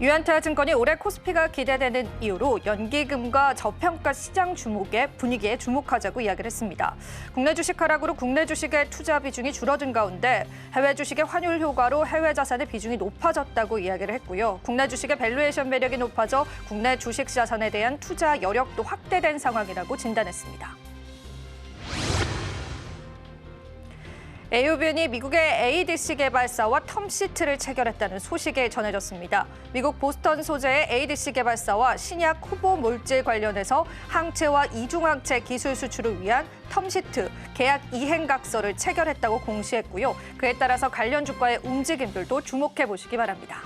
유한타증권이 올해 코스피가 기대되는 이유로 연기금과 저평가 시장 분위기에 주목하자고 이야기를 했습니다. 국내 주식 하락으로 국내 주식의 투자 비중이 줄어든 가운데 해외 주식의 환율 효과로 해외 자산의 비중이 높아졌다고 이야기를 했고요. 국내 주식의 밸류에이션 매력이 높아져 국내 주식 자산에 대한 투자 여력도 확대된 상황이라고 진단했습니다. 에이오비언이 미국의 ADC 개발사와 텀시트를 체결했다는 소식이 전해졌습니다. 미국 보스턴 소재의 ADC 개발사와 신약 후보 물질 관련해서 항체와 이중항체 기술 수출을 위한 텀시트 계약 이행각서를 체결했다고 공시했고요. 그에 따라서 관련 주가의 움직임들도 주목해 보시기 바랍니다.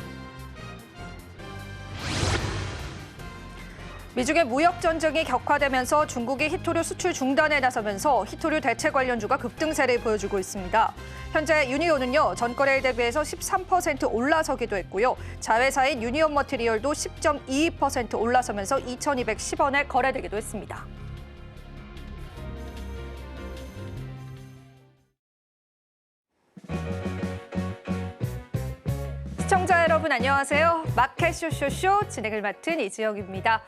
미중의 무역 전쟁이 격화되면서 중국이 히토류 수출 중단에 나서면서 히토류 대체 관련주가 급등세를 보여주고 있습니다. 현재 유니온은요, 전거래일 대비해서 13% 올라서기도 했고요. 자회사인 유니온 머티리얼도 10.22% 올라서면서 2,210원에 거래되기도 했습니다. 시청자 여러분 안녕하세요. 마켓 쇼쇼쇼 진행을 맡은 이지영입니다.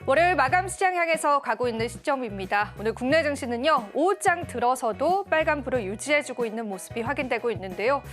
월요일 마감 시장 향해서 가고 있는 시점입니다. 오늘 국내 증시는요, 오후장 들어서도 빨간불을 유지해주고 있는 모습이 확인되고 있는데요.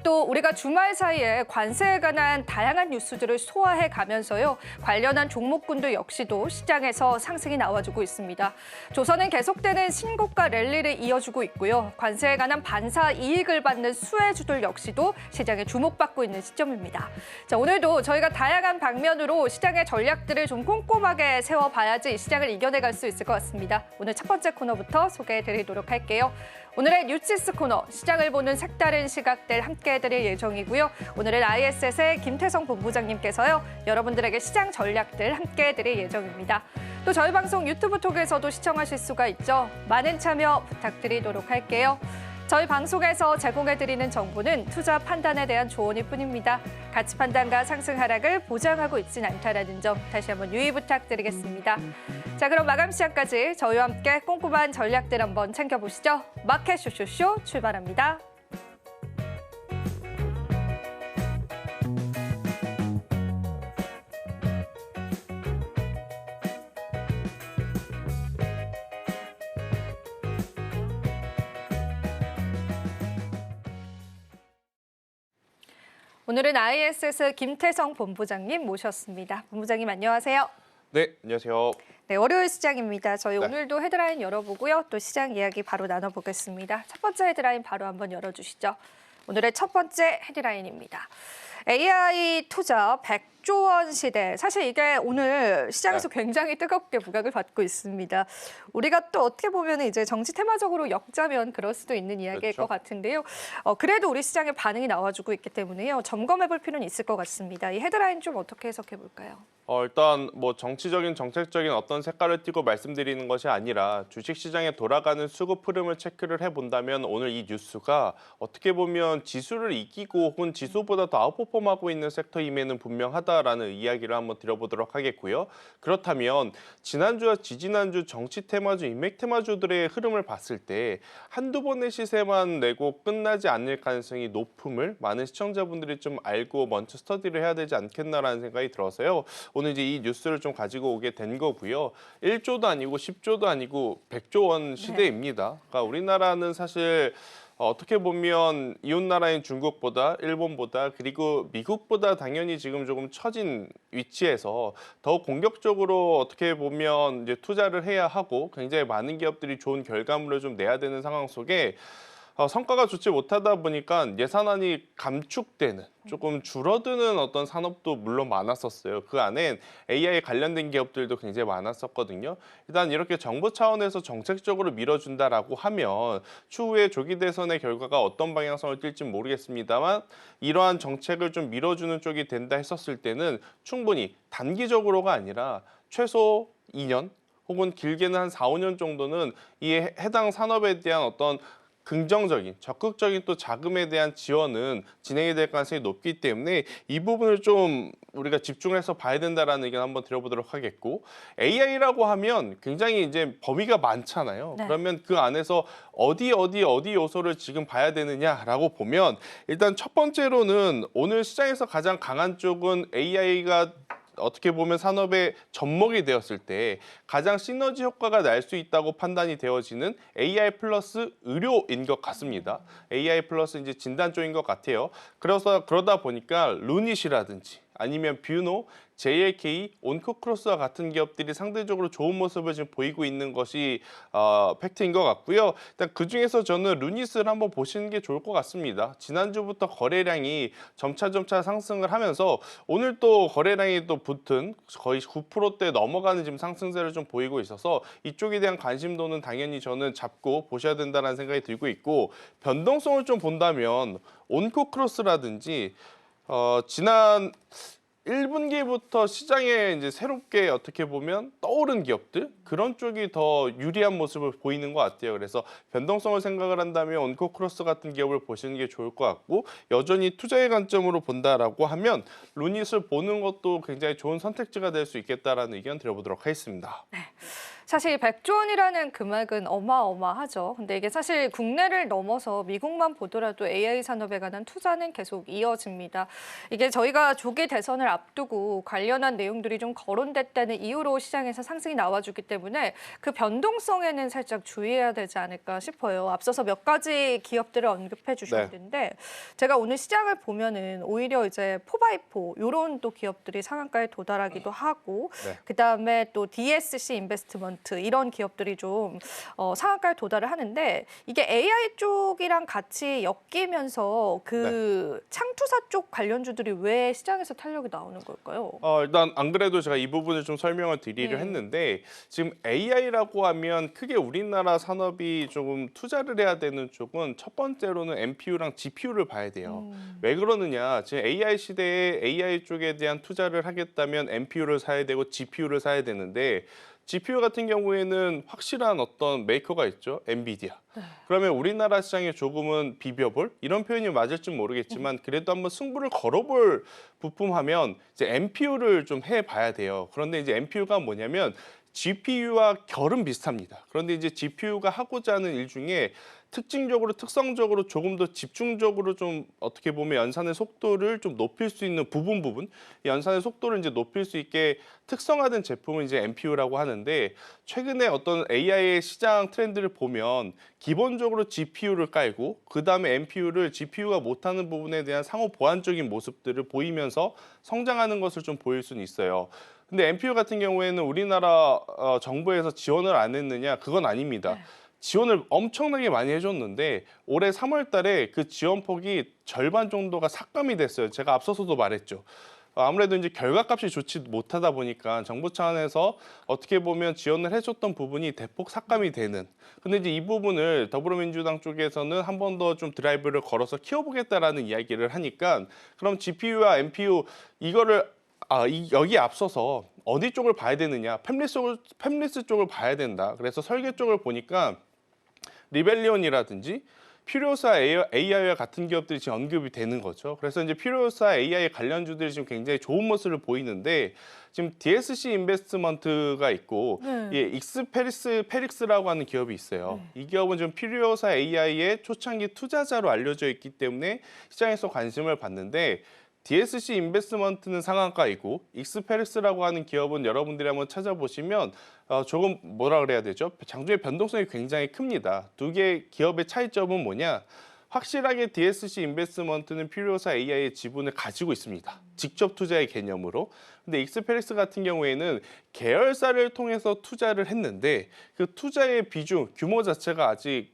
또 우리가 주말 사이에 관세에 관한 다양한 뉴스들을 소화해 가면서요, 관련한 종목군도 역시도 시장에서 상승이 나와주고 있습니다. 조선은 계속되는 신고가 랠리를 이어주고 있고요. 관세에 관한 반사 이익을 받는 수혜주들 역시도 시장에 주목받고 있는 시점입니다. 자, 오늘도 저희가 다양한 방면으로 시장의 전략들을 좀 꼼꼼하게 세워봐야지 시장을 이겨내갈 수 있을 것 같습니다. 오늘 첫 번째 코너부터 소개해드리도록 할게요. 오늘의 뉴치스 코너, 시장을 보는 색다른 시각들 함께 해드릴 예정이고요. 오늘은 ISS의 김태성 본부장님께서요, 여러분들에게 시장 전략들 함께 해드릴 예정입니다. 또 저희 방송 유튜브 톡에서도 시청하실 수가 있죠. 많은 참여 부탁드리도록 할게요. 저희 방송에서 제공해드리는 정보는 투자 판단에 대한 조언일 뿐입니다. 가치 판단과 상승 하락을 보장하고 있진 않다라는 점 다시 한번 유의 부탁드리겠습니다. 자, 그럼 마감 시간까지 저희와 함께 꼼꼼한 전략들 한번 챙겨보시죠. 마켓 쇼쇼쇼 출발합니다. 오늘은 ISS 김태성 본부장님 모셨습니다. 본부장님 안녕하세요. 네, 안녕하세요. 네, 월요일 시장입니다. 저희 네. 오늘도 헤드라인 열어보고요. 또 시장 이야기 바로 나눠보겠습니다. 첫 번째 헤드라인 바로 한번 열어주시죠. 오늘의 첫 번째 헤드라인입니다. AI 투자 100조 원 시대. 사실 이게 오늘 시장에서 굉장히 뜨겁게 부각을 받고 있습니다. 우리가 또 어떻게 보면 이제 정치 테마적으로 엮자면 그럴 수도 있는 이야기일 그렇죠. 것 같은데요. 그래도 우리 시장의 반응이 나와주고 있기 때문에요. 점검해볼 필요는 있을 것 같습니다. 이 헤드라인 좀 어떻게 해석해 볼까요? 일단 뭐 정치적인 정책적인 어떤 색깔을 띠고 말씀드리는 것이 아니라 주식시장에 돌아가는 수급 흐름을 체크를 해본다면 오늘 이 뉴스가 어떻게 보면 지수를 이기고 혹은 지수보다 더 아웃퍼폼하고 있는 섹터임에는 분명하다라는 이야기를 한번 드려보도록 하겠고요. 그렇다면 지난주와 지지난주 정치 테마주, 인맥 테마주들의 흐름을 봤을 때 한두 번의 시세만 내고 끝나지 않을 가능성이 높음을 많은 시청자분들이 좀 알고 먼저 스터디를 해야 되지 않겠나라는 생각이 들어서요. 오늘 이제 이 뉴스를 좀 가지고 오게 된 거고요. 1조도 아니고 10조도 아니고 100조 원 시대입니다. 그러니까 우리나라는 사실 어떻게 보면 이웃 나라인 중국보다 일본보다 그리고 미국보다 당연히 지금 조금 처진 위치에서 더 공격적으로 어떻게 보면 이제 투자를 해야 하고 굉장히 많은 기업들이 좋은 결과물을 좀 내야 되는 상황 속에 성과가 좋지 못하다 보니까 예산안이 감축되는 조금 줄어드는 어떤 산업도 물론 많았었어요. 그 안엔 AI 관련된 기업들도 굉장히 많았었거든요. 일단 이렇게 정부 차원에서 정책적으로 밀어준다라고 하면 추후에 조기 대선의 결과가 어떤 방향성을 띨지 모르겠습니다만 이러한 정책을 좀 밀어주는 쪽이 된다 했었을 때는 충분히 단기적으로가 아니라 최소 2년 혹은 길게는 한 4, 5년 정도는 이 해당 산업에 대한 어떤 긍정적인, 적극적인 또 자금에 대한 지원은 진행이 될 가능성이 높기 때문에 이 부분을 좀 우리가 집중해서 봐야 된다라는 의견 한번 드려보도록 하겠고, AI라고 하면 굉장히 이제 범위가 많잖아요. 네. 그러면 그 안에서 어디 요소를 지금 봐야 되느냐라고 보면 일단 첫 번째로는 오늘 시장에서 가장 강한 쪽은 AI가 어떻게 보면 산업의 접목이 되었을 때 가장 시너지 효과가 날 수 있다고 판단이 되어지는 AI 플러스 의료인 것 같습니다. AI 플러스 이제 진단 쪽인 것 같아요. 그러다 보니까 루닛이라든지 아니면 뷰노, JLK, 온코크로스와 같은 기업들이 상대적으로 좋은 모습을 지금 보이고 있는 것이 팩트인 것 같고요. 일단 그중에서 저는 루닛을 한번 보시는 게 좋을 것 같습니다. 지난주부터 거래량이 점차 상승을 하면서 오늘 또 거래량이 또 붙은 거의 9%대 넘어가는 지금 상승세를 좀 보이고 있어서 이쪽에 대한 관심도는 당연히 저는 잡고 보셔야 된다는 생각이 들고 있고, 변동성을 좀 본다면 온코크로스라든지 지난 1분기부터 시장에 이제 새롭게 어떻게 보면 떠오른 기업들, 그런 쪽이 더 유리한 모습을 보이는 것 같아요. 그래서 변동성을 생각을 한다면 온코크로스 같은 기업을 보시는 게 좋을 것 같고, 여전히 투자의 관점으로 본다라고 하면 루닛을 보는 것도 굉장히 좋은 선택지가 될 수 있겠다라는 의견 드려보도록 하겠습니다. 사실 100조 원이라는 금액은 어마어마하죠. 근데 이게 사실 국내를 넘어서 미국만 보더라도 AI 산업에 관한 투자는 계속 이어집니다. 이게 저희가 조기 대선을 앞두고 관련한 내용들이 좀 거론됐다는 이유로 시장에서 상승이 나와주기 때문에 그 변동성에는 살짝 주의해야 되지 않을까 싶어요. 앞서서 몇 가지 기업들을 언급해 주셨는데 제가 오늘 시장을 보면은 오히려 이제 포바이포 이런 또 기업들이 상한가에 도달하기도 하고, 그다음에 또 DSC 인베스트먼트 이런 기업들이 좀 상한가에 도달을 하는데, 이게 AI 쪽이랑 같이 엮이면서 그 창투사 쪽 관련주들이 왜 시장에서 탄력이 나오는 걸까요? 일단 안 그래도 제가 이 부분을 좀 설명을 드리려 했는데, 지금 AI라고 하면 크게 우리나라 산업이 조금 투자를 해야 되는 쪽은 첫 번째로는 NPU랑 GPU를 봐야 돼요. 왜 그러느냐? 지금 AI 시대에 AI 쪽에 대한 투자를 하겠다면 NPU를 사야 되고 GPU를 사야 되는데, GPU 같은 경우에는 확실한 어떤 메이커가 있죠. 엔비디아. 그러면 우리나라 시장에 조금은 비벼볼? 이런 표현이 맞을지 모르겠지만 그래도 한번 승부를 걸어볼 부품하면 이제 NPU를 좀 해봐야 돼요. 그런데 이제 NPU가 뭐냐면 GPU와 결은 비슷합니다. 그런데 이제 GPU가 하고자 하는 일 중에 특성적으로 조금 더 집중적으로 좀 어떻게 보면 연산의 속도를 좀 높일 수 있는 부분, 연산의 속도를 이제 높일 수 있게 특성화된 제품을 이제 NPU라고 하는데, 최근에 어떤 AI의 시장 트렌드를 보면 기본적으로 GPU를 깔고 그 다음에 NPU를 GPU가 못하는 부분에 대한 상호 보완적인 모습들을 보이면서 성장하는 것을 좀 보일 수는 있어요. 근데 NPU 같은 경우에는 우리나라 정부에서 지원을 안 했느냐? 그건 아닙니다. 지원을 엄청나게 많이 해줬는데 올해 3월 달에 그 지원폭이 절반 정도가 삭감이 됐어요. 제가 앞서서도 말했죠. 아무래도 이제 결과값이 좋지 못하다 보니까 정부 차원에서 어떻게 보면 지원을 해줬던 부분이 대폭 삭감이 되는. 근데 이제 이 부분을 더불어민주당 쪽에서는 한 번 더 좀 드라이브를 걸어서 키워보겠다라는 이야기를 하니까, 그럼 GPU와 NPU 이거를 여기 앞서서 어디 쪽을 봐야 되느냐? 팹리스 쪽을 봐야 된다. 그래서 설계 쪽을 보니까 리벨리온이라든지 퓨리오사 AI와 같은 기업들이 지금 언급이 되는 거죠. 그래서 이제 퓨리오사 AI 관련주들이 지금 굉장히 좋은 모습을 보이는데, 지금 DSC 인베스트먼트가 있고 익스페릭스라고 하는 기업이 있어요. 이 기업은 지금 퓨리오사 AI의 초창기 투자자로 알려져 있기 때문에 시장에서 관심을 받는데, DSC 인베스트먼트는 상한가이고 익스페릭스라고 하는 기업은 여러분들이 한번 찾아보시면 조금 뭐라 그래야 되죠? 장중의 변동성이 굉장히 큽니다. 두 개의 기업의 차이점은 뭐냐? 확실하게 DSC 인베스트먼트는 퓨리오사 AI의 지분을 가지고 있습니다. 직접 투자의 개념으로. 근데 익스페릭스 같은 경우에는 계열사를 통해서 투자를 했는데 그 투자의 비중, 규모 자체가 아직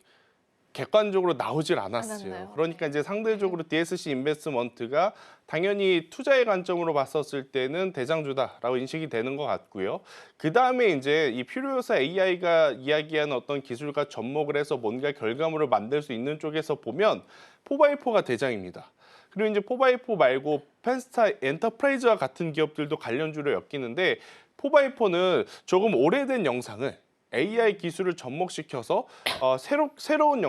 객관적으로 나오질 않았어요. 그러니까 이제 상대적으로 DSC 인베스트먼트가 당연히 투자의 관점으로 봤었을 때는 대장주다라고 인식이 되는 것 같고요. 그 다음에 이제 이 퓨리오사 AI가 이야기하는 어떤 기술과 접목을 해서 뭔가 결과물을 만들 수 있는 쪽에서 보면 4x4가 대장입니다. 그리고 이제 4x4 말고 펜스타 엔터프라이즈와 같은 기업들도 관련주로 엮이는데, 4x4는 조금 오래된 영상을 AI 기술을 접목시켜서 새로운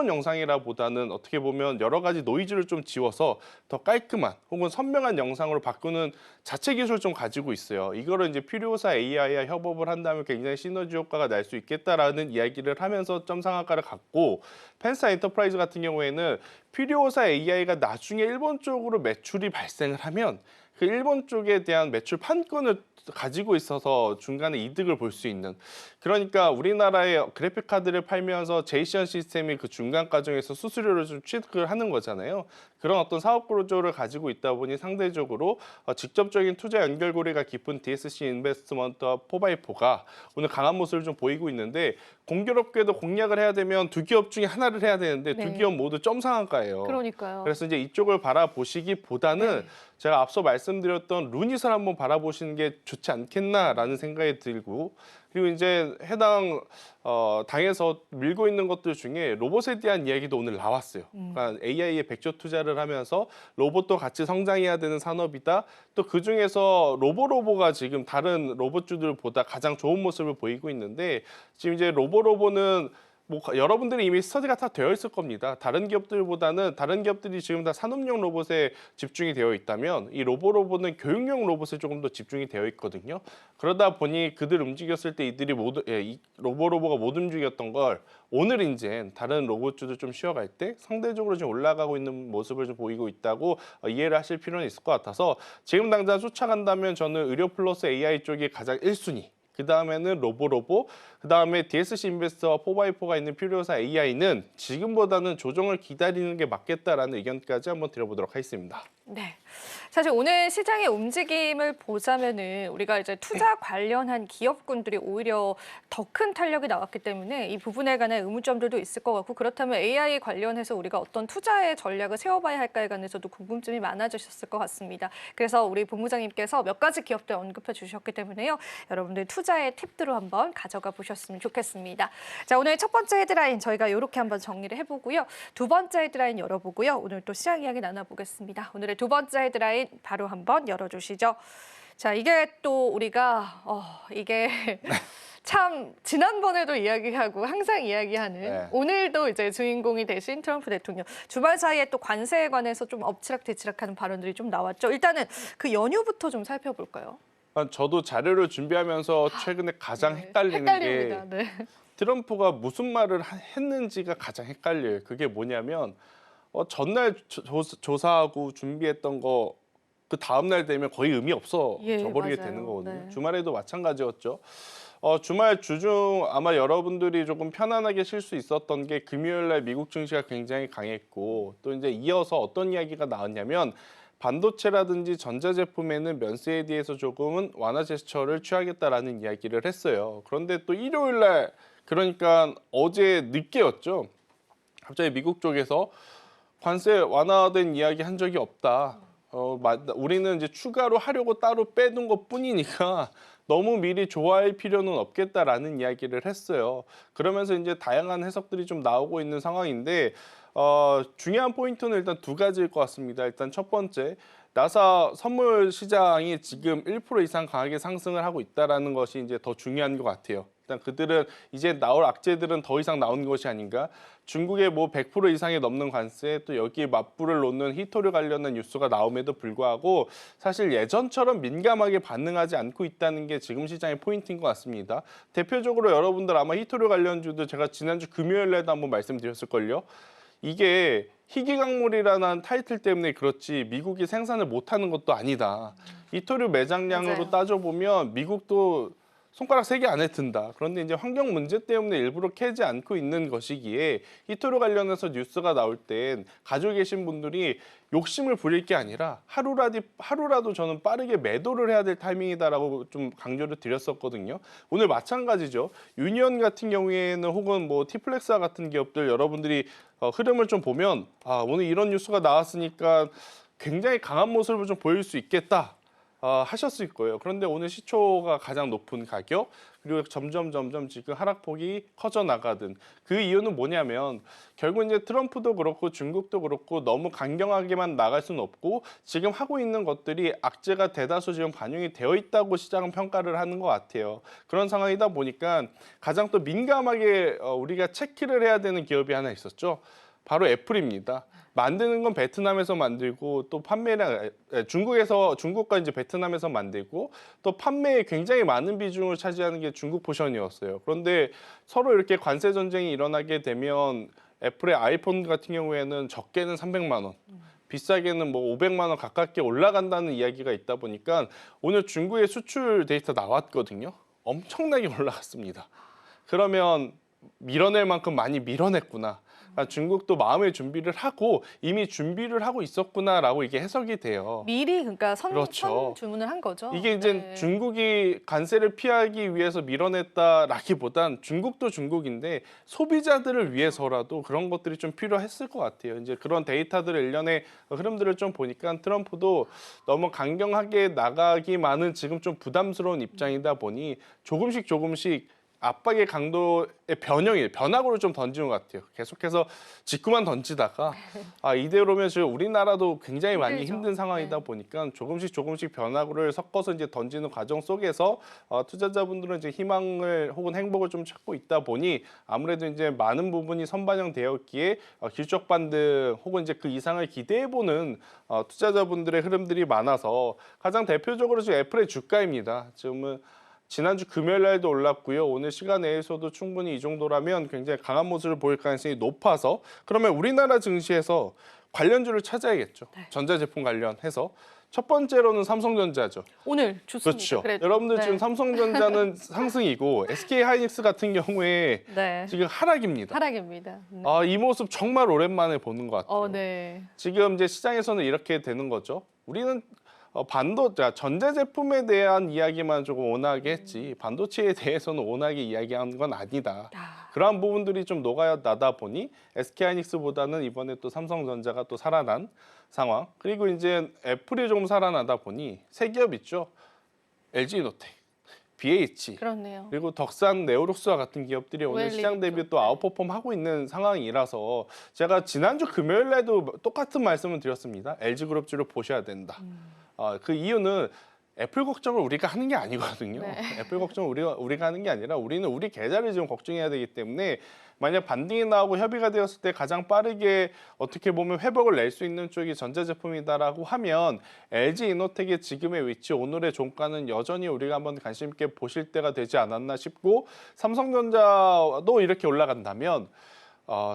영상이라보다는 어떻게 보면 여러 가지 노이즈를 좀 지워서 더 깔끔한 혹은 선명한 영상으로 바꾸는 자체 기술을 좀 가지고 있어요. 이거를 이제 퓨리오사 AI와 협업을 한다면 굉장히 시너지 효과가 날 수 있겠다라는 이야기를 하면서 점상한가를 갖고, 펜사 엔터프라이즈 같은 경우에는 퓨리오사 AI가 나중에 일본 쪽으로 매출이 발생을 하면 그 일본 쪽에 대한 매출 판권을 가지고 있어서 중간에 이득을 볼 수 있는, 그러니까 우리나라의 그래픽 카드를 팔면서 제이션 시스템이 그 중간 과정에서 수수료를 좀 취득을 하는 거잖아요. 그런 어떤 사업 구조를 가지고 있다 보니 상대적으로 직접적인 투자 연결고리가 깊은 DSC 인베스트먼트와 4x4가 오늘 강한 모습을 좀 보이고 있는데, 공교롭게도 공략을 해야 되면 두 기업 중에 하나를 해야 되는데 네. 두 기업 모두 점상한가예요. 그러니까요. 그래서 이제 이쪽을 바라보시기보다는 네. 제가 앞서 말씀드렸던 루닛을 한번 바라보시는 게 좋지 않겠나라는 생각이 들고, 그리고 이제 해당 당에서 밀고 있는 것들 중에 로봇에 대한 이야기도 오늘 나왔어요. 그러니까 AI에 백조 투자를 하면서 로봇도 같이 성장해야 되는 산업이다. 또 그중에서 로보가 지금 다른 로봇주들보다 가장 좋은 모습을 보이고 있는데, 지금 이제 로보는 뭐 여러분들이 이미 스터디가 다 되어 있을 겁니다. 다른 기업들이 지금 다 산업용 로봇에 집중이 되어 있다면 이 로보는 교육용 로봇에 조금 더 집중이 되어 있거든요. 그러다 보니 그들 움직였을 때 이 로보가 못 움직였던 걸 오늘 이제 다른 로봇주도 좀 쉬어갈 때 상대적으로 좀 올라가고 있는 모습을 좀 보이고 있다고 이해를 하실 필요는 있을 것 같아서, 지금 당장 쫓아간다면 저는 의료 플러스 AI 쪽이 가장 1순위. 그 다음에는 로보, 그 다음에 DSC 인베스트와 4x4가 있는 퓨리오사 AI는 지금보다는 조정을 기다리는 게 맞겠다라는 의견까지 한번 드려보도록 하겠습니다. 네. 사실 오늘 시장의 움직임을 보자면은 우리가 이제 투자 관련한 기업군들이 오히려 더 큰 탄력이 나왔기 때문에 이 부분에 관한 의문점들도 있을 것 같고, 그렇다면 AI 관련해서 우리가 어떤 투자의 전략을 세워봐야 할까에 관해서도 궁금증이 많아지셨을 것 같습니다. 그래서 우리 본부장님께서 몇 가지 기업들 언급해 주셨기 때문에요. 여러분들 투자의 팁들을 한번 가져가 보셨으면 좋겠습니다. 자, 오늘 첫 번째 헤드라인 저희가 이렇게 한번 정리를 해보고요. 두 번째 헤드라인 열어보고요. 오늘 또 시장 이야기 나눠보겠습니다. 오늘의 두 번째 헤드라인 바로 한번 열어주시죠. 자, 이게 또 우리가 이게 참 지난번에도 이야기하고 항상 이야기하는 네. 오늘도 이제 주인공이 되신 트럼프 대통령, 주말 사이에 또 관세에 관해서 좀 엎치락뒤치락하는 발언들이 좀 나왔죠. 일단은 그 연휴부터 좀 살펴볼까요? 저도 자료를 준비하면서 최근에 가장 헷갈리는 헷갈립니다. 게 네. 트럼프가 무슨 말을 했는지가 가장 헷갈려요. 그게 뭐냐면 전날 조사하고 준비했던 거 그 다음날 되면 거의 의미 없어져 버리게 맞아요. 되는 거거든요. 네. 주말에도 마찬가지였죠. 주말 주중 아마 여러분들이 조금 편안하게 쉴 수 있었던 게 금요일 날 미국 증시가 굉장히 강했고, 또 이제 이어서 어떤 이야기가 나왔냐면 반도체라든지 전자제품에는 면세에 대해서 조금은 완화 제스처를 취하겠다라는 이야기를 했어요. 그런데 또 일요일 날, 그러니까 어제 늦게였죠. 갑자기 미국 쪽에서 관세 완화된 이야기 한 적이 없다. 우리는 이제 추가로 하려고 따로 빼둔 것뿐이니까 너무 미리 좋아할 필요는 없겠다라는 이야기를 했어요. 그러면서 이제 다양한 해석들이 좀 나오고 있는 상황인데, 중요한 포인트는 일단 두 가지일 것 같습니다. 일단 첫 번째, 나사 선물 시장이 지금 1% 이상 강하게 상승을 하고 있다는 것이 이제 더 중요한 것 같아요. 일단 그들은 이제 나올 악재들은 더 이상 나오는 것이 아닌가. 중국의 뭐 100% 이상이 넘는 관세, 또 여기에 맞불을 놓는 히토류 관련된 뉴스가 나옴에도 불구하고 사실 예전처럼 민감하게 반응하지 않고 있다는 게 지금 시장의 포인트인 것 같습니다. 대표적으로 여러분들 아마 히토류 관련주도 제가 지난주 금요일에도 한번 말씀드렸을걸요. 이게 희귀광물이라는 타이틀 때문에 그렇지 미국이 생산을 못하는 것도 아니다. 히토류 매장량으로 맞아요. 따져보면 미국도 손가락 3개 안에 든다. 그런데 이제 환경 문제 때문에 일부러 캐지 않고 있는 것이기에 히토류 관련해서 뉴스가 나올 땐 가지고 계신 분들이 욕심을 부릴 게 아니라 하루라도 저는 빠르게 매도를 해야 될 타이밍이다라고 좀 강조를 드렸었거든요. 오늘 마찬가지죠. 유니언 같은 경우에는 혹은 뭐 티플렉스와 같은 기업들 여러분들이 흐름을 좀 보면 오늘 이런 뉴스가 나왔으니까 굉장히 강한 모습을 좀 보일 수 있겠다. 하셨을 거예요. 그런데 오늘 시초가 가장 높은 가격, 그리고 점점 지금 하락폭이 커져 나가든 그 이유는 뭐냐면 결국 이제 트럼프도 그렇고 중국도 그렇고 너무 강경하게만 나갈 수는 없고 지금 하고 있는 것들이 악재가 대다수 지금 반영이 되어 있다고 시장은 평가를 하는 것 같아요. 그런 상황이다 보니까 가장 또 민감하게 우리가 체크를 해야 되는 기업이 하나 있었죠. 바로 애플입니다. 만드는 건 베트남에서 만들고 또 판매량 중국과 이제 베트남에서 만들고 또 판매에 굉장히 많은 비중을 차지하는 게 중국 포션이었어요. 그런데 서로 이렇게 관세 전쟁이 일어나게 되면 애플의 아이폰 같은 경우에는 적게는 300만 원, 비싸게는 뭐 500만 원 가깝게 올라간다는 이야기가 있다 보니까 오늘 중국의 수출 데이터 나왔거든요. 엄청나게 올라갔습니다. 그러면 밀어낼 만큼 많이 밀어냈구나. 중국도 마음의 준비를 하고 이미 준비를 하고 있었구나라고 이게 해석이 돼요. 미리 그러니까 선 그렇죠. 주문을 한 거죠. 이게 이제 네. 중국이 관세를 피하기 위해서 밀어냈다라기보단 중국도 중국인데 소비자들을 위해서라도 그런 것들이 좀 필요했을 것 같아요. 이제 그런 데이터들을 일련의 흐름들을 좀 보니까 트럼프도 너무 강경하게 나가기만은 지금 좀 부담스러운 입장이다 보니 조금씩 압박의 강도의 변화구를 좀 던지는 것 같아요. 계속해서 직구만 던지다가 이대로면 지금 우리나라도 굉장히 많이 힘들죠. 힘든 상황이다 네. 보니까 조금씩 변화구를 섞어서 이제 던지는 과정 속에서 투자자분들은 이제 희망을 혹은 행복을 좀 찾고 있다 보니 아무래도 이제 많은 부분이 선반영되었기에 길적 반등 혹은 이제 그 이상을 기대해보는 투자자분들의 흐름들이 많아서 가장 대표적으로 지금 애플의 주가입니다. 지금은 지난주 금요일 날도 올랐고요. 오늘 시간 내에서도 충분히 이 정도라면 굉장히 강한 모습을 보일 가능성이 높아서 그러면 우리나라 증시에서 관련주를 찾아야겠죠. 네. 전자제품 관련해서. 첫 번째로는 삼성전자죠. 오늘 좋습니다. 그렇죠. 그래도. 여러분들 네. 지금 삼성전자는 상승이고 SK하이닉스 같은 경우에 네. 지금 하락입니다. 하락입니다. 이 모습 정말 오랜만에 보는 것 같아요. 네. 지금 이제 시장에서는 이렇게 되는 거죠. 우리는 전자제품에 대한 이야기만 조금 온화하게 했지 반도체에 대해서는 온화하게 이야기하는 건 아니다. 그러한 부분들이 좀 녹아나다 보니 SK하이닉스보다는 이번에 또 삼성전자가 또 살아난 상황. 그리고 이제 애플이 좀 살아나다 보니 세 기업 있죠. LG노텍, BH, 그렇네요. 그리고 덕산, 네오룩스와 같은 기업들이 오늘 웰리죠. 시장 대비 또 아웃퍼폼 하고 있는 상황이라서 제가 지난주 금요일 날도 똑같은 말씀을 드렸습니다. LG그룹주를 보셔야 된다. 그 이유는 애플 걱정을 우리가 하는 게 아니거든요. 네. 애플 걱정을 우리가 하는 게 아니라 우리는 우리 계좌를 지금 걱정해야 되기 때문에 만약 반등이 나오고 협의가 되었을 때 가장 빠르게 어떻게 보면 회복을 낼 수 있는 쪽이 전자제품이다라고 하면 LG이노텍의 지금의 위치, 오늘의 종가는 여전히 우리가 한번 관심 있게 보실 때가 되지 않았나 싶고 삼성전자도 이렇게 올라간다면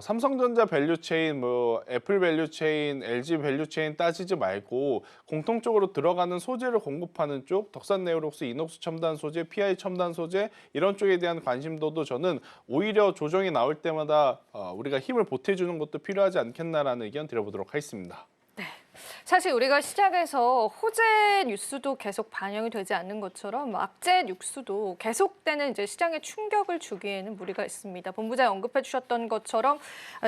삼성전자 밸류체인, 애플 밸류체인, LG 밸류체인 따지지 말고 공통적으로 들어가는 소재를 공급하는 쪽, 덕산 네오룩스, 이녹스 첨단 소재, PI 첨단 소재 이런 쪽에 대한 관심도도 저는 오히려 조정이 나올 때마다 우리가 힘을 보태주는 것도 필요하지 않겠나라는 의견 드려보도록 하겠습니다. 사실 우리가 시작에서 호재 뉴스도 계속 반영이 되지 않는 것처럼 악재 뉴스도 계속되는 이제 시장에 충격을 주기에는 무리가 있습니다. 본부장이 언급해 주셨던 것처럼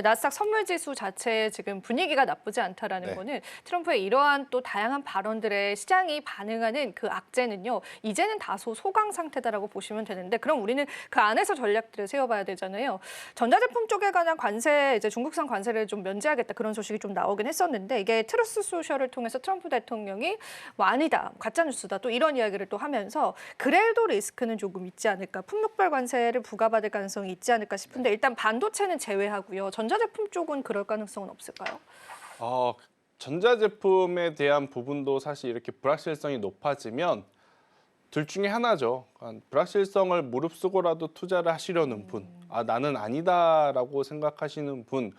나스닥 선물지수 자체의 지금 분위기가 나쁘지 않다라는 네. 거는 트럼프의 이러한 또 다양한 발언들에 시장이 반응하는 그 악재는요. 이제는 다소 소강 상태다라고 보시면 되는데 그럼 우리는 그 안에서 전략들을 세워봐야 되잖아요. 전자제품 쪽에 관한 관세, 이제 중국산 관세를 좀 면제하겠다 그런 소식이 좀 나오긴 했었는데 이게 트루스 소셜을 통해서 트럼프 대통령이 아니다, 가짜 뉴스다 또 이런 이야기를 또 하면서 그래도 리스크는 조금 있지 않을까, 품목별 관세를 부과받을 가능성이 있지 않을까 싶은데 일단 반도체는 제외하고요. 전자제품 쪽은 그럴 가능성은 없을까요? 전자제품에 대한 부분도 사실 이렇게 불확실성이 높아지면 둘 중에 하나죠. 불확실성을 무릅쓰고라도 투자를 하시려는 분, 나는 아니다라고 생각하시는 분,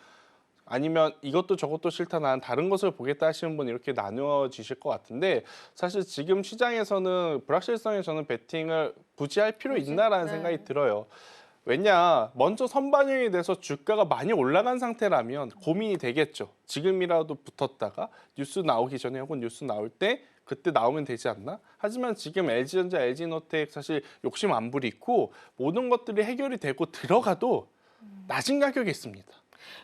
아니면 이것도 저것도 싫다, 나는 다른 것을 보겠다 하시는 분 이렇게 나누어지실 것 같은데 사실 지금 시장에서는 불확실성에 저는 베팅을 굳이 할 필요 있나라는 네. 생각이 들어요. 왜냐, 먼저 선반영이 돼서 주가가 많이 올라간 상태라면 고민이 되겠죠. 지금이라도 붙었다가 뉴스 나오기 전에 혹은 뉴스 나올 때 그때 나오면 되지 않나? 하지만 지금 LG전자, LG노텍 사실 욕심 안 부리고 모든 것들이 해결이 되고 들어가도 낮은 가격에 있습니다.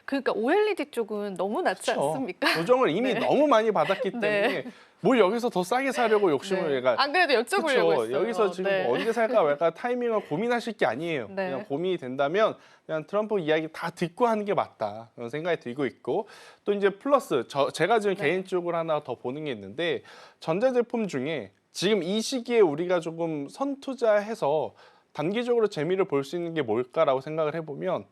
그러니까 OLED 쪽은 너무 낮지 그렇죠. 않습니까? 조정을 이미 네. 너무 많이 받았기 때문에 뭘 여기서 더 싸게 사려고 욕심을 네. 얘가 안 그래도 여쭤보려고 그렇죠. 했어요. 여기서 지금 네. 언제 살까 말까 타이밍을 고민하실 게 아니에요. 네. 그냥 고민이 된다면 그냥 트럼프 이야기 다 듣고 하는 게 맞다 그런 생각이 들고 있고 또 이제 플러스 제가 지금 네. 개인적으로 하나 더 보는 게 있는데 전자제품 중에 지금 이 시기에 우리가 조금 선투자해서 단기적으로 재미를 볼 수 있는 게 뭘까라고 생각을 해보면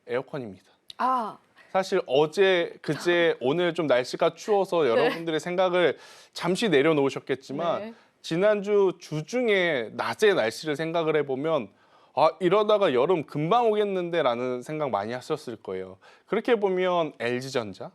에어컨입니다. 아, 사실 어제, 그제, 오늘 좀 날씨가 추워서 여러분들의 생각을 잠시 내려놓으셨겠지만 네. 지난주 주중에 낮에 날씨를 생각을 해보면 아 이러다가 여름 금방 오겠는데라는 생각 많이 하셨을 거예요. 그렇게 보면 LG전자,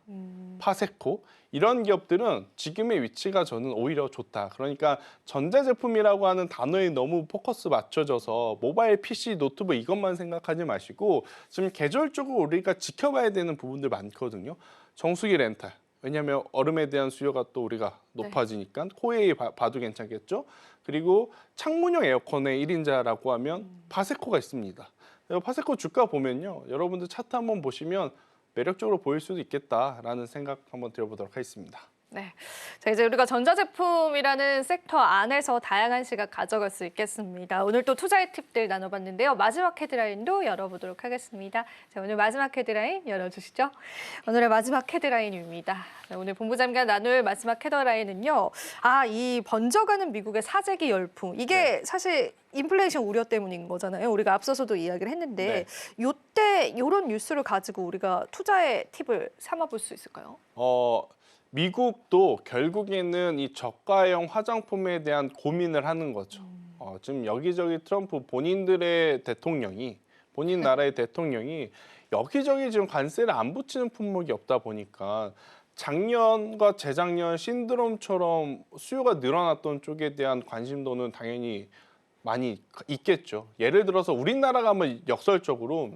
파세코 이런 기업들은 지금의 위치가 저는 오히려 좋다. 그러니까 전자제품이라고 하는 단어에 너무 포커스 맞춰져서 모바일, PC, 노트북 이것만 생각하지 마시고 지금 계절적으로 우리가 지켜봐야 되는 부분들 많거든요. 정수기 렌탈. 왜냐하면 얼음에 대한 수요가 또 우리가 높아지니까 코웨이 봐도 괜찮겠죠. 그리고 창문형 에어컨의 1인자라고 하면 파세코가 있습니다. 파세코 주가 보면요. 여러분들 차트 한번 보시면 매력적으로 보일 수도 있겠다라는 생각 한번 드려보도록 하겠습니다. 네. 자, 이제 우리가 전자제품이라는 섹터 안에서 다양한 시각 가져갈 수 있겠습니다. 오늘 또 투자의 팁들 나눠봤는데요. 마지막 헤드라인도 열어보도록 하겠습니다. 자, 오늘 마지막 헤드라인 열어주시죠. 오늘의 마지막 헤드라인입니다. 자, 오늘 본부장과 나눌 마지막 헤드라인은요. 이 번져가는 미국의 사재기 열풍. 이게 사실 인플레이션 우려 때문인 거잖아요. 우리가 앞서서도 이야기를 했는데 요때 이런 뉴스를 가지고 우리가 투자의 팁을 삼아볼 수 있을까요? 미국도 결국에는 이 저가형 화장품에 대한 고민을 하는 거죠. 지금 여기저기 트럼프 본인들의 대통령이 본인 나라의 대통령이 여기저기 지금 관세를 안 붙이는 품목이 없다 보니까 작년과 재작년 신드롬처럼 수요가 늘어났던 쪽에 대한 관심도는 당연히 많이 있겠죠. 예를 들어서 우리나라가 한번 역설적으로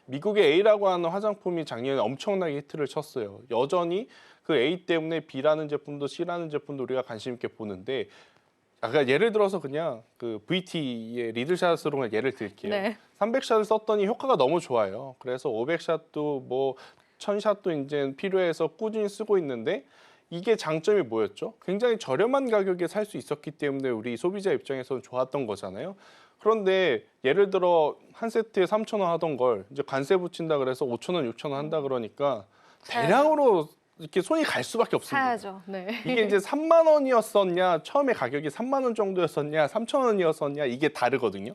미국의 A라고 하는 화장품이 작년에 엄청나게 히트를 쳤어요. 여전히 그 A 때문에 B라는 제품도 C라는 제품도 우리가 관심 있게 보는데 아까 예를 들어서 그냥 그 VT의 리들샷으로 그냥 예를 들게요. 네. 300샷을 썼더니 효과가 너무 좋아요. 그래서 500샷도 뭐 1000샷도 이제 필요해서 꾸준히 쓰고 있는데 이게 장점이 뭐였죠? 굉장히 저렴한 가격에 살 수 있었기 때문에 우리 소비자 입장에서는 좋았던 거잖아요. 그런데 예를 들어 한 세트에 3,000원 하던 걸 이제 관세 붙인다 그래서 5,000원, 6,000원 한다 그러니까 대량으로 이렇게 손이 갈 수밖에 없습니다. 사야죠. 네. 이게 이제 3만 원이었었냐, 처음에 가격이 3만 원 정도였었냐, 3천 원이었었냐 이게 다르거든요.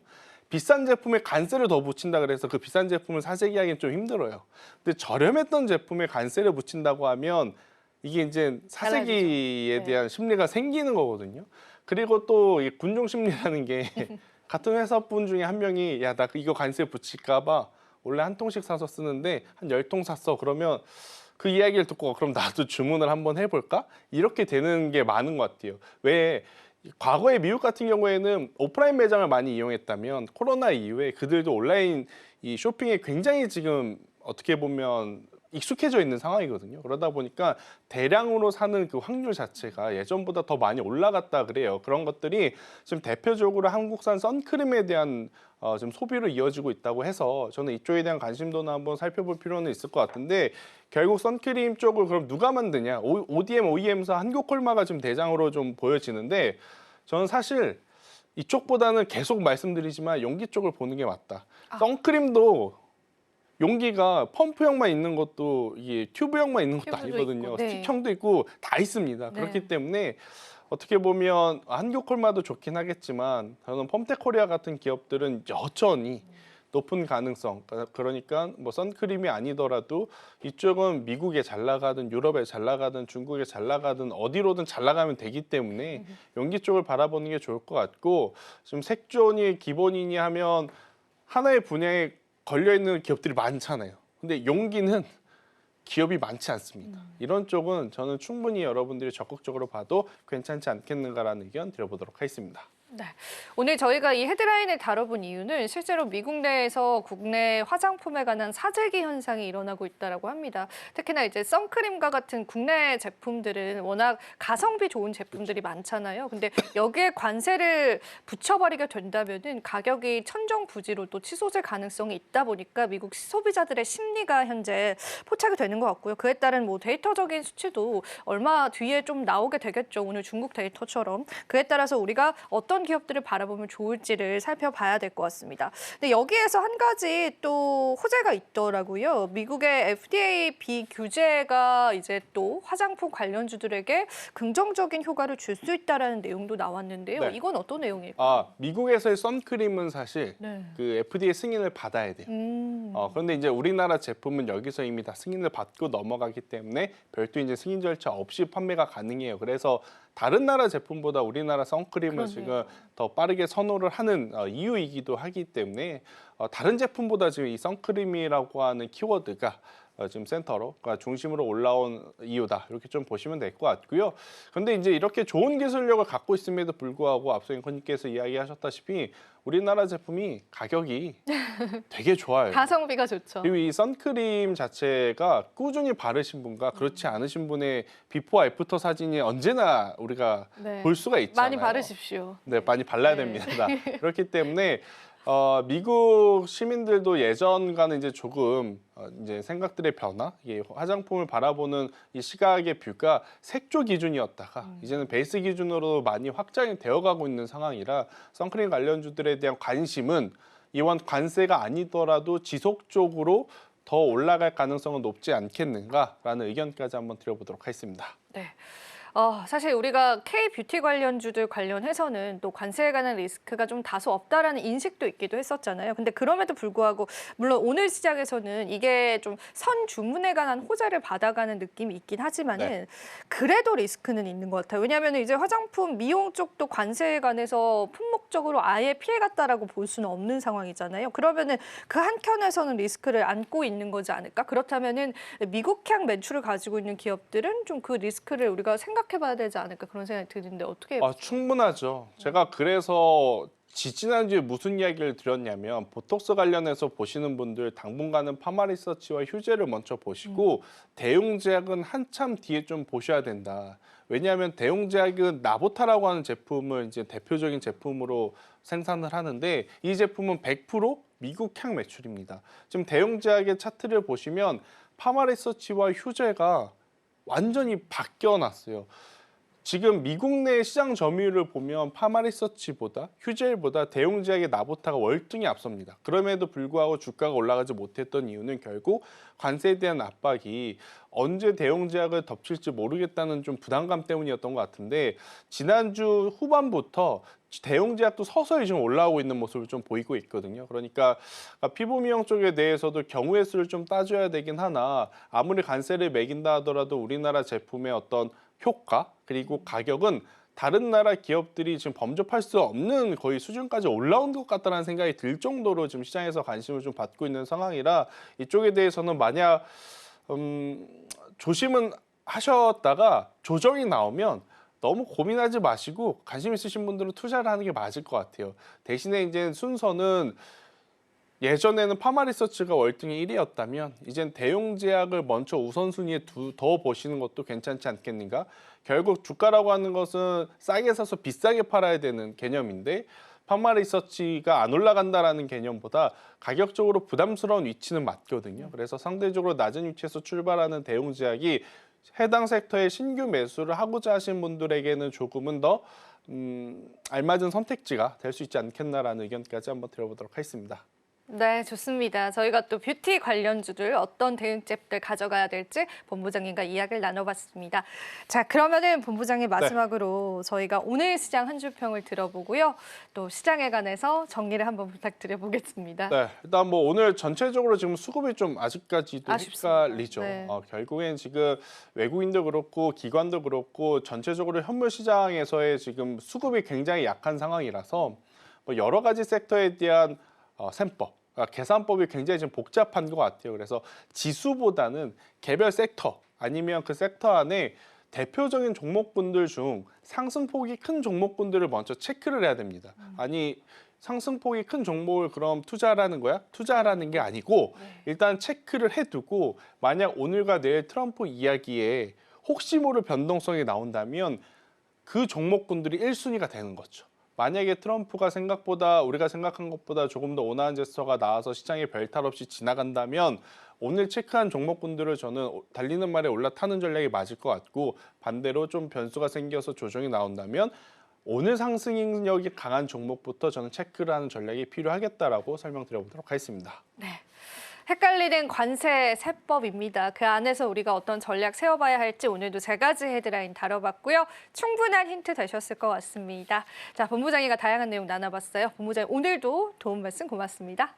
비싼 제품에 관세를 더 붙인다 그래서 그 비싼 제품을 사재기하기는 좀 힘들어요. 근데 저렴했던 제품에 관세를 붙인다고 하면 이게 이제 사재기에 대한 심리가 생기는 거거든요. 그리고 또 이 군중 심리라는 게 같은 회사분 중에 한 명이 야, 나 이거 관세 붙일까 봐 원래 한 통씩 사서 쓰는데 한 10통 샀어. 그러면 그 이야기를 듣고 그럼 나도 주문을 한번 해볼까? 이렇게 되는 게 많은 것 같아요. 왜 과거에 미국 같은 경우에는 오프라인 매장을 많이 이용했다면 코로나 이후에 그들도 온라인 이 쇼핑에 굉장히 지금 어떻게 보면 익숙해져 있는 상황이거든요. 그러다 보니까 대량으로 사는 그 확률 자체가 예전보다 더 많이 올라갔다 그래요. 그런 것들이 지금 대표적으로 한국산 선크림에 대한 지금 소비로 이어지고 있다고 해서 저는 이쪽에 대한 관심도는 한번 살펴볼 필요는 있을 것 같은데 결국 선크림 쪽을 그럼 누가 만드냐? ODM, OEM사 한국콜마가 지금 대장으로 좀 보여지는데 저는 사실 이쪽보다는 계속 말씀드리지만 용기 쪽을 보는 게 맞다. 선크림도 용기가 펌프형만 있는 것도 이게 튜브형만 있는 것도 아니거든요. 스틱형도 있고 다 있습니다. 그렇기 때문에 어떻게 보면 한국콜마도 좋긴 하겠지만 저는 펌텍코리아 같은 기업들은 여전히 높은 가능성, 그러니까 뭐 선크림이 아니더라도 이쪽은 미국에 잘 나가든 유럽에 잘 나가든 중국에 잘 나가든 어디로든 잘 나가면 되기 때문에 용기 쪽을 바라보는 게 좋을 것 같고 지금 색존이 기본이니 하면 하나의 분야에 걸려있는 기업들이 많잖아요. 근데 용기는 기업이 많지 않습니다. 이런 쪽은 저는 충분히 여러분들이 적극적으로 봐도 괜찮지 않겠는가라는 의견 드려보도록 하겠습니다. 네. 오늘 저희가 이 헤드라인을 다뤄본 이유는 실제로 미국 내에서 국내 화장품에 관한 사재기 현상이 일어나고 있다고 합니다. 특히나 이제 선크림과 같은 국내 제품들은 워낙 가성비 좋은 제품들이 많잖아요. 근데 여기에 관세를 붙여버리게 된다면은 가격이 천정부지로 또 치솟을 가능성이 있다 보니까 미국 소비자들의 심리가 현재 포착이 되는 것 같고요. 그에 따른 뭐 데이터적인 수치도 얼마 뒤에 좀 나오게 되겠죠. 오늘 중국 데이터처럼. 그에 따라서 우리가 어떤 기업들을 바라보면 좋을지를 살펴봐야 될 것 같습니다. 근데 여기에서 한 가지 또 호재가 있더라고요. 미국의 FDA 비규제가 이제 또 화장품 관련주들에게 긍정적인 효과를 줄 수 있다라는 내용도 나왔는데요. 네. 이건 어떤 내용일까요? 미국에서의 선크림은 사실 네. 그 FDA 승인을 받아야 돼요. 그런데 이제 우리나라 제품은 여기서 이미 다 승인을 받고 넘어가기 때문에 별도 이제 승인 절차 없이 판매가 가능해요. 그래서 다른 나라 제품보다 우리나라 선크림을 그러네요. 지금 더 빠르게 선호를 하는 이유이기도 하기 때문에 다른 제품보다 지금 이 선크림이라고 하는 키워드가 지금 센터로, 그러니까 중심으로 올라온 이유다. 이렇게 좀 보시면 될 것 같고요. 근데 이제 이렇게 좋은 기술력을 갖고 있음에도 불구하고 앞서 앵커님께서 이야기하셨다시피 우리나라 제품이 가격이 되게 좋아요. 가성비가 좋죠. 그리고 이 선크림 자체가 꾸준히 바르신 분과 그렇지 않으신 분의 비포 애프터 사진이 언제나 우리가 네. 볼 수가 있잖아요. 많이 바르십시오. 네, 많이 발라야 네. 됩니다. 그렇기 때문에 미국 시민들도 예전과는 이제 조금 이제 생각들의 변화, 이게 화장품을 바라보는 이 시각의 뷰가 색조 기준이었다가 이제는 베이스 기준으로 많이 확장이 되어가고 있는 상황이라 선크림 관련주들에 대한 관심은 이원 관세가 아니더라도 지속적으로 더 올라갈 가능성은 높지 않겠는가라는 의견까지 한번 드려보도록 하겠습니다. 네. 사실 우리가 K-뷰티 관련주들 관련해서는 또 관세에 관한 리스크가 좀 다소 없다라는 인식도 있기도 했었잖아요. 근데 그럼에도 불구하고 물론 오늘 시장에서는 이게 좀 선주문에 관한 호재를 받아가는 느낌이 있긴 하지만은 네. 그래도 리스크는 있는 것 같아요. 왜냐하면 이제 화장품 미용 쪽도 관세에 관해서 품목적으로 아예 피해갔다라고 볼 수는 없는 상황이잖아요. 그러면은 그 한켠에서는 리스크를 안고 있는 거지 않을까? 그렇다면은 미국향 매출을 가지고 있는 기업들은 좀 그 리스크를 우리가 생각해봐야 되지 않을까 그런 생각이 드는데 어떻게? 충분하죠. 제가 그래서 지지난주에 무슨 이야기를 드렸냐면 보톡스 관련해서 보시는 분들 당분간은 파마리서치와 휴재를 먼저 보시고 대용제약은 한참 뒤에 좀 보셔야 된다. 왜냐하면 대용제약은 나보타라고 하는 제품을 이제 대표적인 제품으로 생산을 하는데 이 제품은 100% 미국향 매출입니다. 지금 대용제약의 차트를 보시면 파마리서치와 휴재가 완전히 바뀌어놨어요. 지금 미국 내 시장 점유율을 보면 파마리서치보다 휴젤보다 대용제약의 나보타가 월등히 앞섭니다. 그럼에도 불구하고 주가가 올라가지 못했던 이유는 결국 관세에 대한 압박이 언제 대용제약을 덮칠지 모르겠다는 좀 부담감 때문이었던 것 같은데 지난주 후반부터 대용제약도 서서히 지금 올라오고 있는 모습을 좀 보이고 있거든요. 그러니까 피부 미용 쪽에 대해서도 경우의 수를 좀 따져야 되긴 하나 아무리 관세를 매긴다 하더라도 우리나라 제품의 어떤 효과 그리고 가격은 다른 나라 기업들이 지금 범접할 수 없는 거의 수준까지 올라온 것 같다는 생각이 들 정도로 지금 시장에서 관심을 좀 받고 있는 상황이라 이쪽에 대해서는 만약 조심은 하셨다가 조정이 나오면 너무 고민하지 마시고 관심 있으신 분들은 투자를 하는 게 맞을 것 같아요. 대신에 이제 순서는 예전에는 파마리서치가 월등히 1위였다면 이젠 대용제약을 먼저 우선순위에 더 보시는 것도 괜찮지 않겠는가? 결국 주가라고 하는 것은 싸게 사서 비싸게 팔아야 되는 개념인데 파마리서치가 안 올라간다라는 개념보다 가격적으로 부담스러운 위치는 맞거든요. 그래서 상대적으로 낮은 위치에서 출발하는 대용제약이 해당 섹터에 신규 매수를 하고자 하신 분들에게는 조금은 더 알맞은 선택지가 될 수 있지 않겠나라는 의견까지 한번 드려보도록 하겠습니다. 네, 좋습니다. 저희가 또 뷰티 관련주들 어떤 대응책들 가져가야 될지 본부장님과 이야기를 나눠봤습니다. 자, 그러면은 본부장님 마지막으로 저희가 오늘 시장 한 주 평을 들어보고요. 또 시장에 관해서 정리를 한번 부탁드려보겠습니다. 네, 일단 뭐 오늘 전체적으로 지금 수급이 좀 아직까지도 아쉽습니다. 헷갈리죠. 네. 결국엔 지금 외국인도 그렇고 기관도 그렇고 전체적으로 현물 시장에서의 지금 수급이 굉장히 약한 상황이라서 뭐 여러 가지 섹터에 대한 셈법, 계산법이 굉장히 좀 복잡한 것 같아요. 그래서 지수보다는 개별 섹터 아니면 그 섹터 안에 대표적인 종목군들 중 상승폭이 큰 종목군들을 먼저 체크를 해야 됩니다. 아니 상승폭이 큰 종목을 그럼 투자하라는 거야? 투자하라는 게 아니고 일단 체크를 해두고 만약 오늘과 내일 트럼프 이야기에 혹시 모를 변동성이 나온다면 그 종목군들이 1순위가 되는 거죠. 만약에 트럼프가 생각보다 우리가 생각한 것보다 조금 더 온화한 제스처가 나와서 시장에 별탈 없이 지나간다면 오늘 체크한 종목군들을 저는 달리는 말에 올라타는 전략이 맞을 것 같고 반대로 좀 변수가 생겨서 조정이 나온다면 오늘 상승력이 강한 종목부터 저는 체크를 하는 전략이 필요하겠다라고 설명드려보도록 하겠습니다. 네. 헷갈리는 관세 세법입니다. 그 안에서 우리가 어떤 전략 세워봐야 할지 오늘도 3가지 헤드라인 다뤄봤고요. 충분한 힌트 되셨을 것 같습니다. 자, 본부장님과 다양한 내용 나눠봤어요. 본부장님 오늘도 도움 말씀 고맙습니다.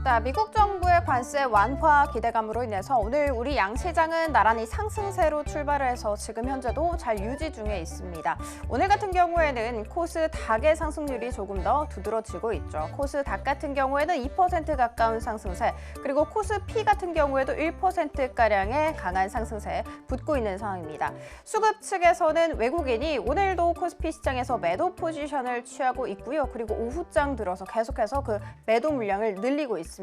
자, 미국 정부의 관세 완화 기대감으로 인해서 오늘 우리 양시장은 나란히 상승세로 출발을 해서 지금 현재도 잘 유지 중에 있습니다. 오늘 같은 경우에는 코스닥의 상승률이 조금 더 두드러지고 있죠. 코스닥 같은 경우에는 2% 가까운 상승세, 그리고 코스피 같은 경우에도 1%가량의 강한 상승세에 붙고 있는 상황입니다. 수급 측에서는 외국인이 오늘도 코스피 시장에서 매도 포지션을 취하고 있고요. 그리고 오후장 들어서 계속해서 그 매도 물량을 늘리고 있습니다.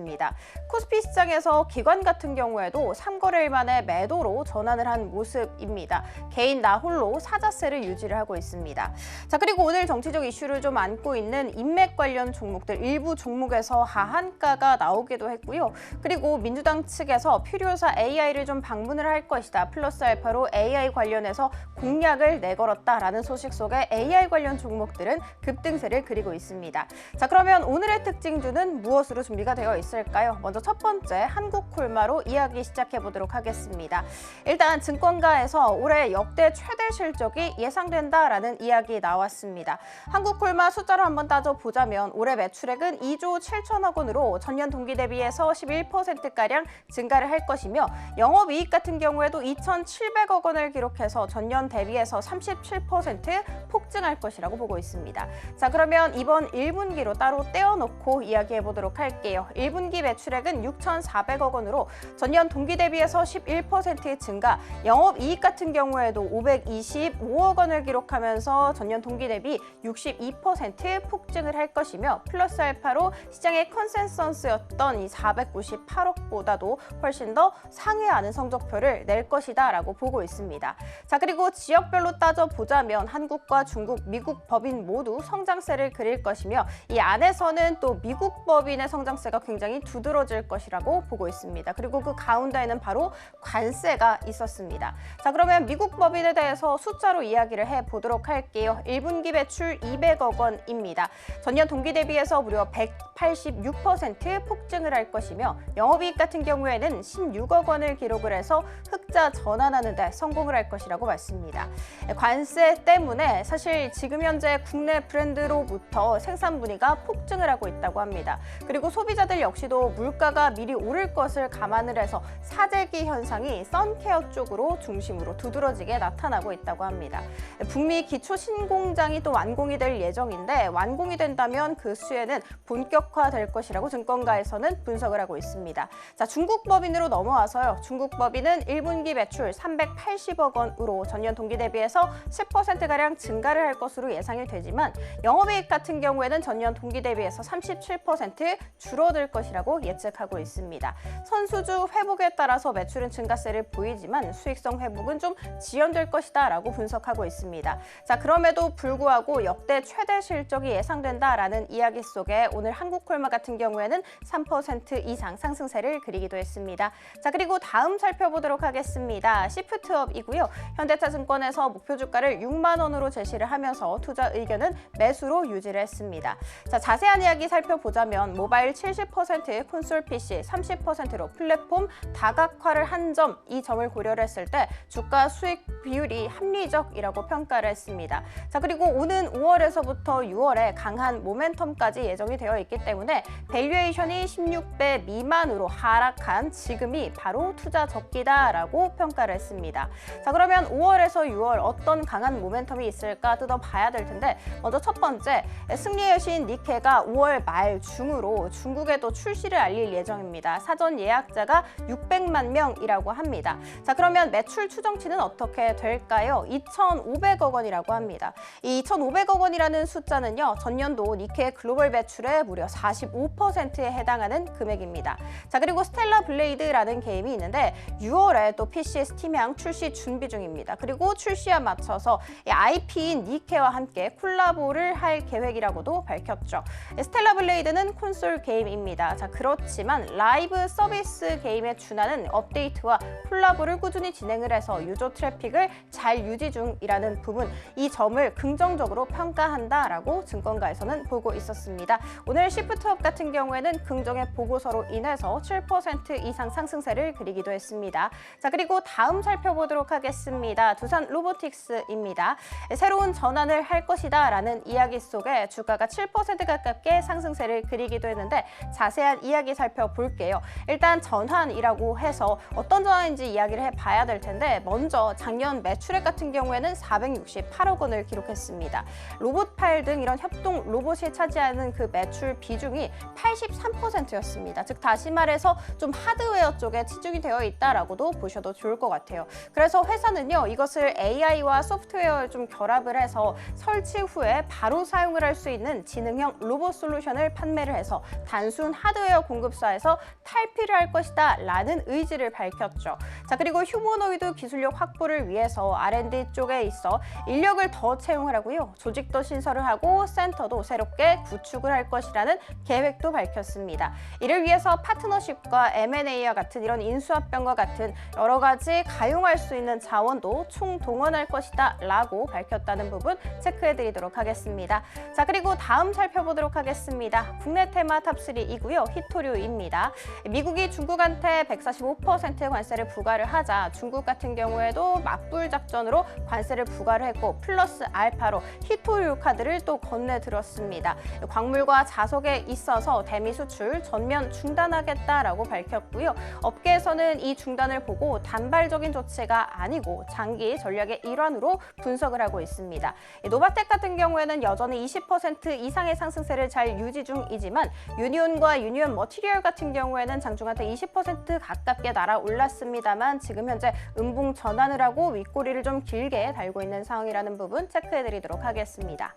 코스피 시장에서 기관 같은 경우에도 3거래일 만에 매도로 전환을 한 모습입니다. 개인 나 홀로 사자세를 유지를 하고 있습니다. 자, 그리고 오늘 정치적 이슈를 좀 안고 있는 인맥 관련 종목들 일부 종목에서 하한가가 나오기도 했고요. 그리고 민주당 측에서 필요사 AI를 좀 방문을 할 것이다. 플러스 알파로 AI 관련해서 공약을 내걸었다라는 소식 속에 AI 관련 종목들은 급등세를 그리고 있습니다. 자, 그러면 오늘의 특징주는 무엇으로 준비가 되어 있을까요? 먼저 첫 번째 한국콜마로 이야기 시작해 보도록 하겠습니다. 일단 증권가에서 올해 역대 최대 실적이 예상된다라는 이야기 나왔습니다. 한국콜마 숫자로 한번 따져보자면 올해 매출액은 2조 7천억 원으로 전년 동기 대비해서 11%가량 증가를 할 것이며 영업이익 같은 경우에도 2,700억 원을 기록해서 전년 대비해서 37% 폭증할 것이라고 보고 있습니다. 자, 그러면 이번 1분기로 따로 떼어놓고 이야기해 보도록 할게요. 1분기 매출액은 6,400억 원으로 전년 동기 대비해서 11% 증가, 영업이익 같은 경우에도 525억 원을 기록하면서 전년 동기 대비 62% 폭증을 할 것이며 플러스 알파로 시장의 컨센서스였던 이 498억보다도 훨씬 더 상회하는 성적표를 낼 것이다 라고 보고 있습니다. 자, 그리고 지역별로 따져보자면 한국과 중국, 미국 법인 모두 성장세를 그릴 것이며 이 안에서는 또 미국 법인의 성장세가 굉장히 두드러질 것이라고 보고 있습니다. 그리고 그 가운데에는 바로 관세가 있었습니다. 자, 그러면 미국 법인에 대해서 숫자로 이야기를 해보도록 할게요. 1분기 매출 200억 원입니다. 전년 동기 대비해서 무려 186% 폭증을 할 것이며 영업이익 같은 경우에는 16억 원을 기록을 해서 흑자 전환하는 데 성공을 할 것이라고 봤습니다. 관세 때문에 사실 지금 현재 국내 브랜드로부터 생산 분위기가 폭증을 하고 있다고 합니다. 그리고 소비자들 역시도 물가가 미리 오를 것을 감안을 해서 사재기 현상이 선케어 쪽으로 중심으로 두드러지게 나타나고 있다고 합니다. 북미 기초 신공장이 또 완공이 될 예정인데 완공이 된다면 그 수혜는 본격화될 것이라고 증권가에서는 분석을 하고 있습니다. 자, 중국 법인으로 넘어와서요. 중국 법인은 1분기 매출 380억 원으로 전년 동기 대비해서 10%가량 증가를 할 것으로 예상이 되지만 영업이익 같은 경우에는 전년 동기 대비해서 37% 줄어들 것이라고 예측하고 있습니다. 선수주 회복에 따라서 매출은 증가세를 보이지만 수익성 회복은 좀 지연될 것이다 라고 분석하고 있습니다. 자, 그럼에도 불구하고 역대 최대 실적이 예상된다라는 이야기 속에 오늘 한국 한국콜마 같은 경우에는 3% 이상 상승세를 그리기도 했습니다. 자, 그리고 다음 살펴보도록 하겠습니다. 시프트업이고요. 현대차증권에서 목표 주가를 6만 원으로 제시를 하면서 투자 의견은 매수로 유지를 했습니다. 자, 자세한 이야기 살펴보자면 모바일 70%, 콘솔 PC 30%로 플랫폼 다각화를 한 점, 이 점을 고려를 했을 때 주가 수익 비율이 합리적이라고 평가를 했습니다. 자, 그리고 오는 5월에서부터 6월에 강한 모멘텀까지 예정이 되어 있기 때문에 밸류에이션이 16배 미만으로 하락한 지금이 바로 투자 적기다라고 평가를 했습니다. 자, 그러면 5월에서 6월 어떤 강한 모멘텀이 있을까 뜯어봐야 될 텐데 먼저 첫 번째, 승리의 여신 니케가 5월 말 중으로 중국에도 출시를 알릴 예정입니다. 사전 예약자가 600만 명이라고 합니다. 자, 그러면 매출 추정치는 어떻게 될까요? 2,500억 원이라고 합니다. 이 2,500억 원이라는 숫자는요, 전년도 니케 글로벌 매출의 무려 45%에 해당하는 금액입니다. 자, 그리고 스텔라 블레이드라는 게임이 있는데 6월에 또 PC 스팀향 출시 준비 중입니다. 그리고 출시에 맞춰서 이 IP인 니케와 함께 콜라보를 할 계획이라고도 밝혔죠. 스텔라 블레이드는 콘솔 게임입니다. 자, 그렇지만 라이브 서비스 게임에 준하는 업데이트와 콜라보를 꾸준히 진행을 해서 유저 트래픽을 잘 유지 중이라는 부분, 이 점을 긍정적으로 평가한다라고 증권가에서는 보고 있었습니다. 오늘 시프트업 같은 경우에는 긍정의 보고서로 인해서 7% 이상 상승세를 그리기도 했습니다. 자, 그리고 다음 살펴보도록 하겠습니다. 두산 로보틱스입니다. 새로운 전환을 할 것이다 라는 이야기 속에 주가가 7% 가깝게 상승세를 그리기도 했는데 자세한 이야기 살펴볼게요. 일단 전환이라고 해서 어떤 전환인지 이야기를 해봐야 될 텐데 먼저 작년 매출액 같은 경우에는 468억 원을 기록했습니다. 로봇팔 등 이런 협동 로봇이 차지하는 그 매출 비중이 83%였습니다. 즉 다시 말해서 좀 하드웨어 쪽에 치중이 되어 있다라고도 보셔도 좋을 것 같아요. 그래서 회사는요, 이것을 AI와 소프트웨어를 좀 결합을 해서 설치 후에 바로 사용을 할 수 있는 지능형 로봇 솔루션을 판매를 해서 단순 하드웨어 공급사에서 탈피를 할 것이다 라는 의지를 밝혔죠. 자, 그리고 휴머노이드 기술력 확보를 위해서 R&D 쪽에 있어 인력을 더 채용을 하고요. 조직도 신설을 하고 센터도 새롭게 구축을 할 것이라는 계획도 밝혔습니다. 이를 위해서 파트너십과 M&A와 같은 이런 인수합병과 같은 여러 가지 가용할 수 있는 자원도 총동원할 것이다 라고 밝혔다는 부분 체크해드리도록 하겠습니다. 자, 그리고 다음 살펴보도록 하겠습니다. 국내 테마 탑3이고요. 히토류입니다. 미국이 중국한테 145% 관세를 부과를 하자 중국 같은 경우에도 맞불 작전으로 관세를 부과를 했고 플러스 알파로 히토류 카드를 또 건네들었습니다. 광물과 자석에 있어서 대미 수출 전면 중단하겠다라고 밝혔고요. 업계에서는 이 중단을 보고 단발적인 조치가 아니고 장기 전략의 일환으로 분석을 하고 있습니다. 노바텍 같은 경우에는 여전히 20% 이상의 상승세를 잘 유지 중이지만 유니온과 유니온 머티리얼 같은 경우에는 장중한테 20% 가깝게 날아올랐습니다만 지금 현재 음봉 전환을 하고 윗꼬리를 좀 길게 달고 있는 상황이라는 부분 체크해드리도록 하겠습니다.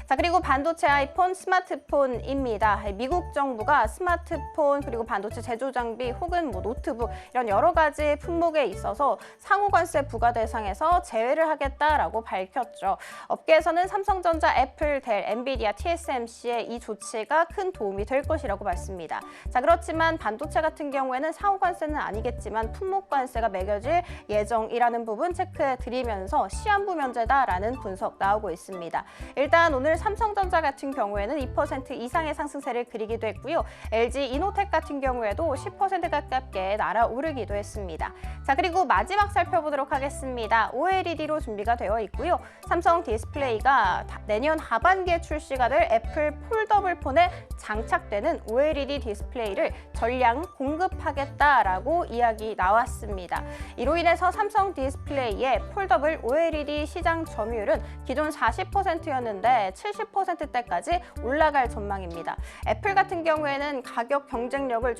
자, 그리고 반도체, 아이폰, 스마트폰입니다. 미국 정부가 스마트폰 그리고 반도체 제조 장비 혹은 노트북 이런 여러 가지 품목에 있어서 상호 관세 부과 대상에서 제외를 하겠다라고 밝혔죠. 업계에서는 삼성전자, 애플, 델, 엔비디아, TSMC의 이 조치가 큰 도움이 될 것이라고 봤습니다. 자, 그렇지만 반도체 같은 경우에는 상호 관세는 아니겠지만 품목 관세가 매겨질 예정이라는 부분 체크해 드리면서 시한부 면제다라는 분석 나오고 있습니다. 일단 오늘 삼성전자 같은 경우에는 2% 이상의 상승세를 그리기도 했고요. LG 이노텍 같은 경우에도 10% 가깝게 날아오르기도 했습니다. 자, 그리고 마지막 살펴보도록 하겠습니다. OLED로 준비가 되어 있고요. 삼성 디스플레이가 내년 하반기에 출시가 될 애플 폴더블 폰에 장착되는 OLED 디스플레이를 전량 공급하겠다라고 이야기 나왔습니다. 이로 인해서 삼성 디스플레이의 폴더블 OLED 시장 점유율은 기존 40%였는데 70%대까지 올라갈 전망입니다. 애플 같은 경우에는 가격을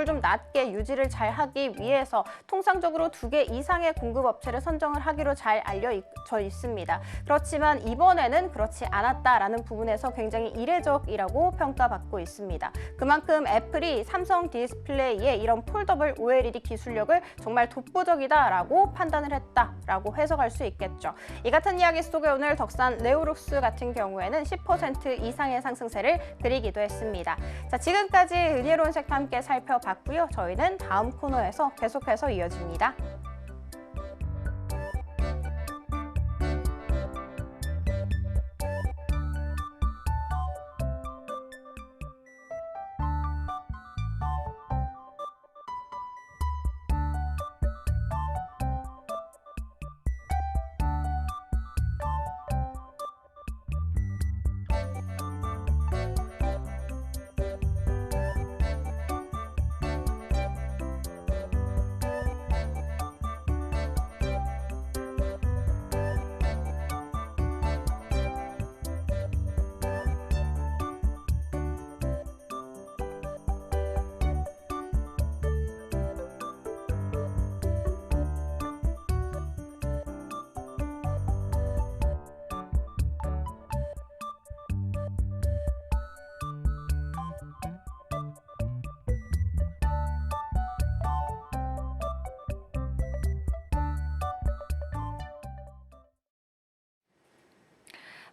좀 낮게 유지를 잘 하기 위해서 통상적으로 2개 이상의 공급 업체를 선정을 하기로 잘 알려져 있습니다. 그렇지만 이번에는 그렇지 않았다라는 부분에서 굉장히 이례적이라고 평가받고 받고 있습니다. 그만큼 애플이 삼성 디스플레이의 이런 폴더블 OLED 기술력을 정말 독보적이다라고 판단을 했다라고 해석할 수 있겠죠. 이 같은 이야기 속에 오늘 덕산 레오룩스 같은 경우에는 10% 이상의 상승세를 그리기도 했습니다. 자, 지금까지 은혜로운 섹터 함께 살펴봤고요. 저희는 다음 코너에서 계속해서 이어집니다.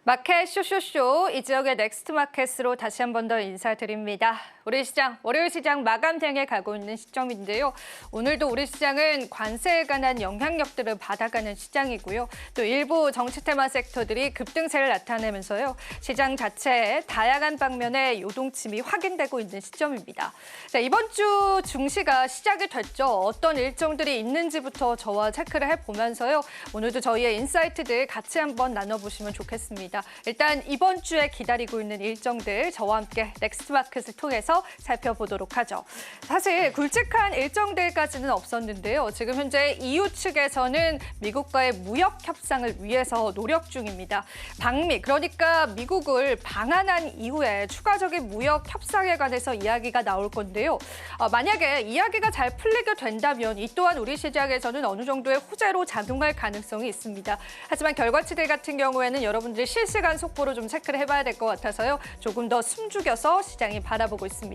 마켓 쇼쇼쇼 이 지역의 넥스트 마켓으로 다시 한 번 더 인사드립니다. 우리 시장 월요일 시장 마감 향해 가고 있는 시점인데요. 오늘도 우리 시장은 관세에 관한 영향력들을 받아가는 시장이고요. 또 일부 정치 테마 섹터들이 급등세를 나타내면서요. 시장 자체에 다양한 방면의 요동침이 확인되고 있는 시점입니다. 자, 이번 주 증시가 시작이 됐죠. 어떤 일정들이 있는지부터 저와 체크를 해보면서요. 오늘도 저희의 인사이트들 같이 한번 나눠보시면 좋겠습니다. 일단 이번 주에 기다리고 있는 일정들 저와 함께 넥스트 마켓을 통해서 살펴보도록 하죠. 사실 굵직한 일정들까지는 없었는데요. 지금 현재 EU 측에서는 미국과의 무역 협상을 위해서 노력 중입니다. 방미, 그러니까 미국을 방한한 이후에 추가적인 무역 협상에 관해서 이야기가 나올 건데요. 만약에 이야기가 잘 풀리게 된다면 이 또한 우리 시장에서는 어느 정도의 호재로 작용할 가능성이 있습니다. 하지만 결과치들 같은 경우에는 여러분들이 실시간 속보로 좀 체크를 해봐야 될 것 같아서요. 조금 더 숨죽여서 시장이 바라보고 있습니다.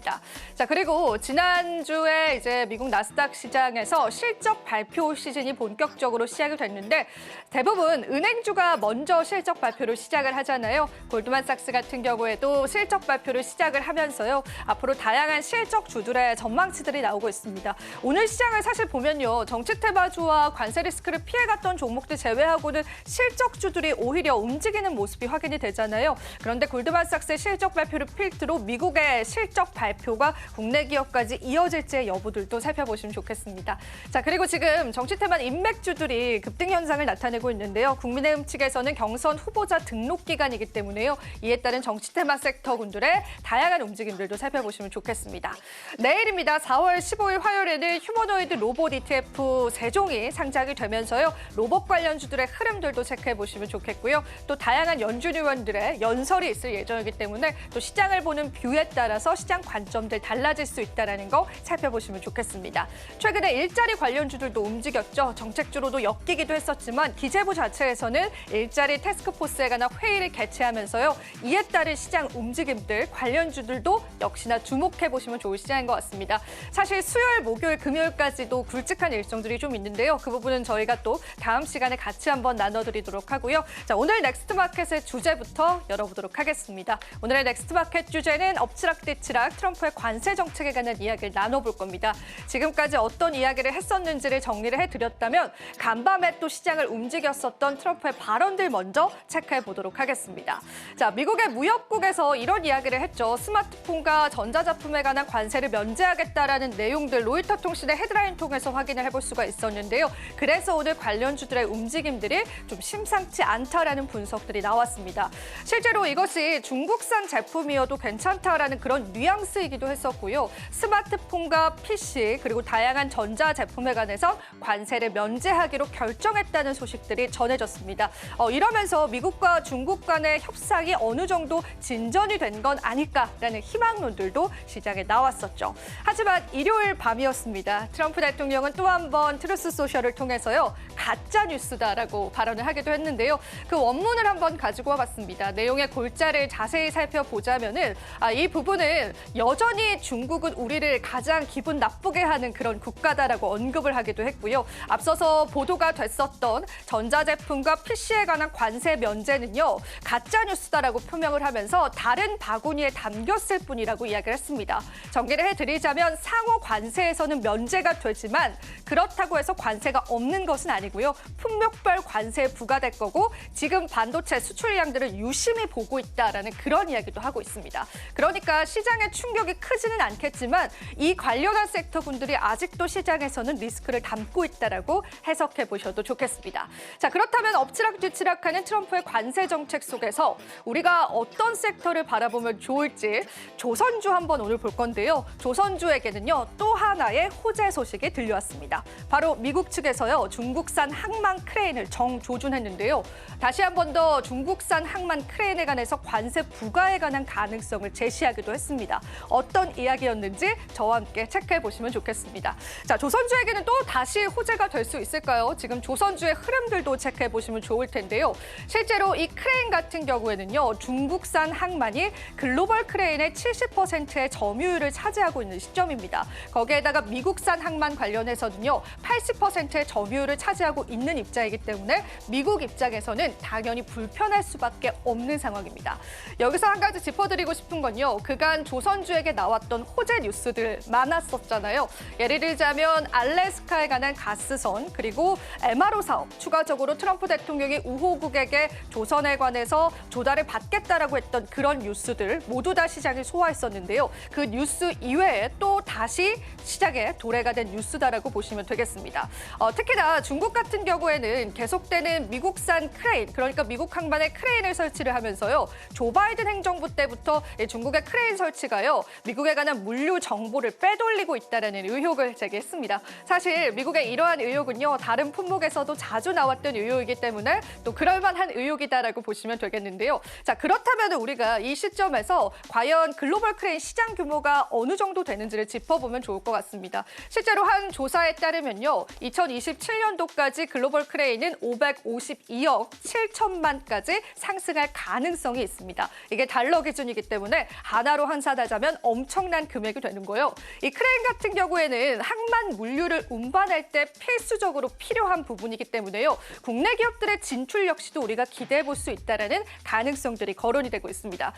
자, 그리고 지난주에 이제 미국 나스닥 시장에서 실적 발표 시즌이 본격적으로 시작이 됐는데 대부분 은행주가 먼저 실적 발표를 시작을 하잖아요. 골드만삭스 같은 경우에도 실적 발표를 시작을 하면서요. 앞으로 다양한 실적 주들의 전망치들이 나오고 있습니다. 오늘 시장을 사실 보면요. 정치 테마주와 관세 리스크를 피해갔던 종목들 제외하고는 실적주들이 오히려 움직이는 모습이 확인이 되잖아요. 그런데 골드만삭스의 실적 발표를 필두로 미국의 실적 발표가 국내 기업까지 이어질지의 여부들도 살펴보시면 좋겠습니다. 자, 그리고 지금 정치 테마 인맥주들이 급등 현상을 나타내고 있는데요. 국민의힘 측에서는 경선 후보자 등록 기간이기 때문에요. 이에 따른 정치 테마 섹터군들의 다양한 움직임들도 살펴보시면 좋겠습니다. 내일입니다. 4월 15일 화요일에는 휴머노이드 로봇 ETF 3종이 상장이 되면서요. 로봇 관련주들의 흐름들도 체크해 보시면 좋겠고요. 또 다양한 연준 의원들의 연설이 있을 예정이기 때문에 또 시장을 보는 뷰에 따라서 시장 관점들 달라질 수 있다는 거 살펴보시면 좋겠습니다. 최근에 일자리 관련주들도 움직였죠. 정책주로도 엮이기도 했었지만 기재부 자체에서는 일자리 태스크포스에 관한 회의를 개최하면서요. 이에 따른 시장 움직임들 관련주들도 역시나 주목해 보시면 좋을 시장인 것 같습니다. 사실 수요일, 목요일, 금요일까지도 굵직한 일정들이 좀 있는데요. 그 부분은 저희가 또 다음 시간에 같이 한번 나눠드리도록 하고요. 자, 오늘 넥스트 마켓의 주제부터 열어보도록 하겠습니다. 오늘의 넥스트 마켓 주제는 엎치락뒤치락 트럼프의 관세 정책에 관한 이야기를 나눠볼 겁니다. 지금까지 어떤 이야기를 했었는지를 정리를 해드렸다면 간밤에 또 시장을 움직였었던 트럼프의 발언들 먼저 체크해 보도록 하겠습니다. 자, 미국의 무역국에서 이런 이야기를 했죠. 스마트폰과 전자제품에 관한 관세를 면제하겠다라는 내용들 로이터 통신의 헤드라인 통해서 확인을 해볼 수가 있었는데요. 그래서 오늘 관련주들의 움직임들이 좀 심상치 않다라는 분석들이 나왔습니다. 실제로 이것이 중국산 제품이어도 괜찮다라는 그런 뉘앙스이기도 했었고요. 스마트폰과 PC 그리고 다양한 전자제품에 관해서 관세를 면제하기로 결정했다는 소식들이 전해졌습니다. 이러면서 미국과 중국 간의 협상이 어느 정도 진전이 된 건 아닐까라는 희망론들도 시장에 나왔었죠. 하지만 일요일 밤이었습니다. 트럼프 대통령은 또 한 번 트루스 소셜을 통해서요. 가짜 뉴스다라고 발언을 하기도 했는데요. 그 원문을 한번 가지고 와봤습니다. 내용의 골자를 자세히 살펴보자면은 이 부분은 여전히 중국은 우리를 가장 기분 나쁘게 하는 그런 국가다라고 언급을 하기도 했고요. 앞서서 보도가 됐었던 전자제품과 PC에 관한 관세 면제는요, 가짜 뉴스다라고 표명을 하면서 다른 바구니에 담겼을 뿐이라고 이야기를 했습니다. 정리를 해드리자면 상호 관세에서는 면제가 되지만 그렇다고 해서 관세가 없는 것은 아니고요. 품목별 관세에 부과될 거고 지금 반도체 수출량들을 유심히 보고 있다라는 그런 이야기도 하고 있습니다. 그러니까 시장의 충격이 크지는 않겠지만 이 관련한 섹터분들이 아직도 시장에서는 리스크를 담고 있다라고 해석해 보셔도 좋겠습니다. 자, 그렇다면 엎치락뒤치락하는 트럼프의 관세 정책 속에서 우리가 어떤 섹터를 바라보면 좋을지 조선주 한번 오늘 볼 건데요. 조선주에게는요, 또 하나의 호재 소식이 들려왔습니다. 바로 미국 측에서요, 중국산 항만 크레인을 정조준했는데요. 다시 한 번 더 중국산 항만 크레인에 관해서 관세 부과에 관한 가능성을 제시하기도 했습니다. 어떤 이야기였는지 저와 함께 체크해 보시면 좋겠습니다. 자, 조선주에게는 또 다시 호재가 될 수 있을까요? 지금 조선주의 흐름들도 체크해 보시면 좋을 텐데요. 실제로 이 크레인 같은 경우에는요, 중국산 항만이 글로벌 크레인의 70%의 점유율을 차지하고 있는 시점입니다. 거기에다가 미국산 항만 관련해서는요, 80%의 점유율을 차지하고 있는 입장이기 때문에 미국 입장에서는 당연히 불편할 수밖에 없는 상황입니다. 여기서 한 가지 짚어드리고 싶은 건요, 그간 조선주에게 나왔던 호재 뉴스들 많았었잖아요. 예를 들자면 알래스카에 관한 가스선, 그리고 MRO 사업, 추가적으로 트럼프 대통령이 우호국에게 조선에 관해서 조달을 받겠다라고 했던 그런 뉴스들 모두 다 시장을 소화했었는데요. 그 뉴스 이외에 또 다시 시장에 도래가 된 뉴스다라고 보시면 되겠습니다. 특히나 중국 같은 경우에는 계속되는 미국산 크레인, 그러니까 미국 항만에 크레인을 설치를 하면서요, 조 바이든 행정부 때부터 중국의 크레인 설치가요, 미국에 관한 물류 정보를 빼돌리고 있다는 의혹을 제기했습니다. 사실 미국의 이러한 의혹은요, 다른 품목에서도 자주 나왔던 의혹이기 때문에 또 그럴만한 의혹이다라고 보시면 되겠는데요. 자, 그렇다면 우리가 이 시점에서 과연 글로벌 크레인 시장 규모가 어느 정도 되는지를 짚어보면 좋을 것 같습니다. 실제로 한 조사에 따르면요, 2027년도까지 글로벌 크레인은 552억 7천만까지 상승할 가능성이 있습니다. 이게 달러 기준이기 때문에 하나로 환산하자면 엄청난 금액이 되는 거예요. 이 크레인 같은 경우에는 항만 물류를 운반할 때 필수적으로 필요한 부분이기 때문에요, 국내 기업들의 진출 역시도 우리가 기대해 볼 수 있다는 가능성들이 거론이 되고 있습니다.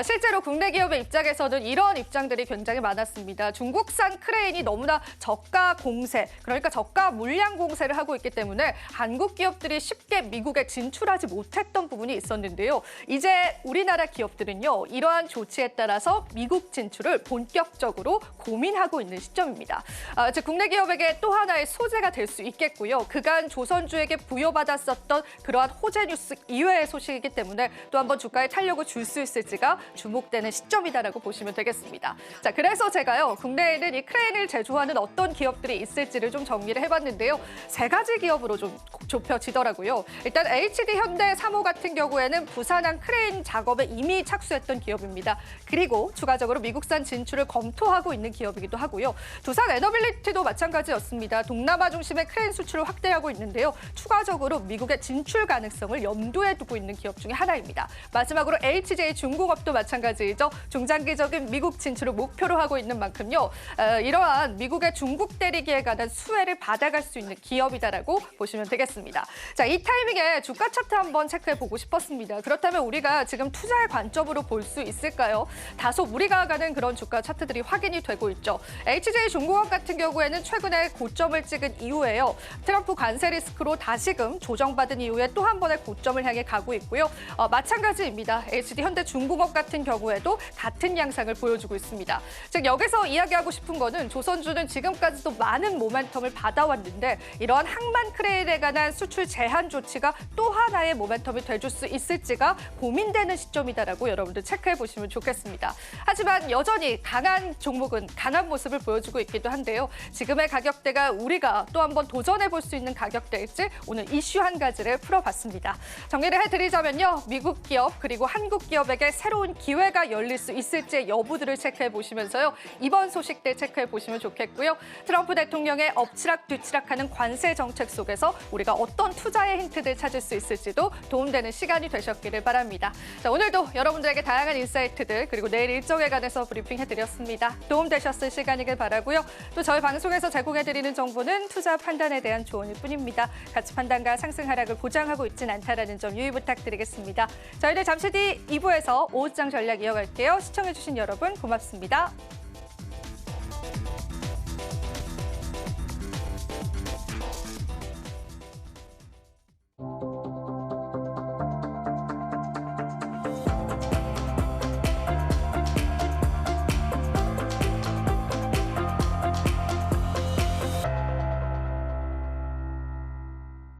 실제로 국내 기업의 입장에서는 이런 입장들이 굉장히 많았습니다. 중국산 크레인이 너무나 저가 공세, 그러니까 저가 물량 공세를 하고 있기 때문에 한국 기업들이 쉽게 미국에 진출하지 못했던 부분이 있었는데요. 이제 우리나라 기업들은요, 이러한 조치에 따라서 미국 진출을 본격적으로 고민하고 있는 시점입니다. 즉 국내 기업에게 또 하나의 소재가 될 수 있겠고요. 그간 조선주에게 부여받았었던 그러한 호재 뉴스 이외의 소식이기 때문에 또 한번 주가에 탄력을 줄 수 있을지가 주목되는 시점이다라고 보시면 되겠습니다. 자, 그래서 제가요, 국내에는 이 크레인을 제조하는 어떤 기업들이 있을지를 좀 정리를 해봤는데요. 세 가지 기업으로 좀 좁혀지더라고요. 일단 HD 현대 3호 같은 경우에는 부산항 크레인 작업에 이미 착수했던 기업입니다. 그리고 추가적으로 미국산 진출을 검토하고 있는 기업이기도 하고요. 두산 에너빌리티도 마찬가지였습니다. 동남아 중심의 크레인 수출을 확대하고 있는데요. 추가적으로 미국의 진출 가능성을 염두에 두고 있는 기업 중에 하나입니다. 마지막으로 HJ 중공업도 마찬가지이죠. 중장기적인 미국 진출을 목표로 하고 있는 만큼요, 이러한 미국의 중국 대리기에 관한 수혜를 받아갈 수 있는 기업이다라고 보시면 되겠습니다. 자, 이 타이밍에 주가 차트 한번 체크해 보고 싶었습니다. 그렇다면 우리가 지금 투자의 관점으로 볼 수 있을까요? 다소 무리가 가는 그런 주가 차트들이 확인이 되고 있죠. HJ 중공업 같은 경우에는 최근에 고점을 찍은 이후에요, 트럼프 관세 리스크로 다시금 조정받은 이후에 또 한 번의 고점을 향해 가고 있고요. 마찬가지입니다. HD 현대 중공업 같은 경우에도 같은 양상을 보여주고 있습니다. 즉 여기서 이야기하고 싶은 거는 조선주는 지금까지도 많은 모멘텀을 받아왔는데 이러한 항만 크레인에 관한 수출 제한 조치가 또 하나의 모멘텀이 돼줄 수 있을지가 고민되는 시점이다라고 여러분들 체크해 보시면 좋겠습니다. 하지만 여전히 강한 종목은 강한 모습을 보여주고 있기도 한데요. 지금의 가격대가 우리가 또 한 번 도전해 볼 수 있는 가격대일지 오늘 이슈 한 가지를 풀어봤습니다. 정리를 해드리자면요, 미국 기업 그리고 한국 기업에게 새로운 기회가 열릴 수 있을지의 여부들을 체크해 보시면서요, 이번 소식들 체크해 보시면 좋겠고요. 트럼프 대통령의 엎치락뒤치락하는 관세 정책 속에서 우리가 어떤 투자의 힌트들 찾을 수 있을지도 도움되는 시간 시간이 되셨기를 바랍니다. 자, 오늘도 여러분들에게 다양한 인사이트들 그리고 내일 일정에 관해서 브리핑해드렸습니다. 도움되셨을 시간이길 바라고요. 또 저희 방송에서 제공해드리는 정보는 투자 판단에 대한 조언일 뿐입니다. 가치 판단과 상승 하락을 보장하고 있진 않다라는 점 유의 부탁드리겠습니다. 저희는 잠시 뒤 2부에서 오후장 전략 이어갈게요. 시청해주신 여러분 고맙습니다.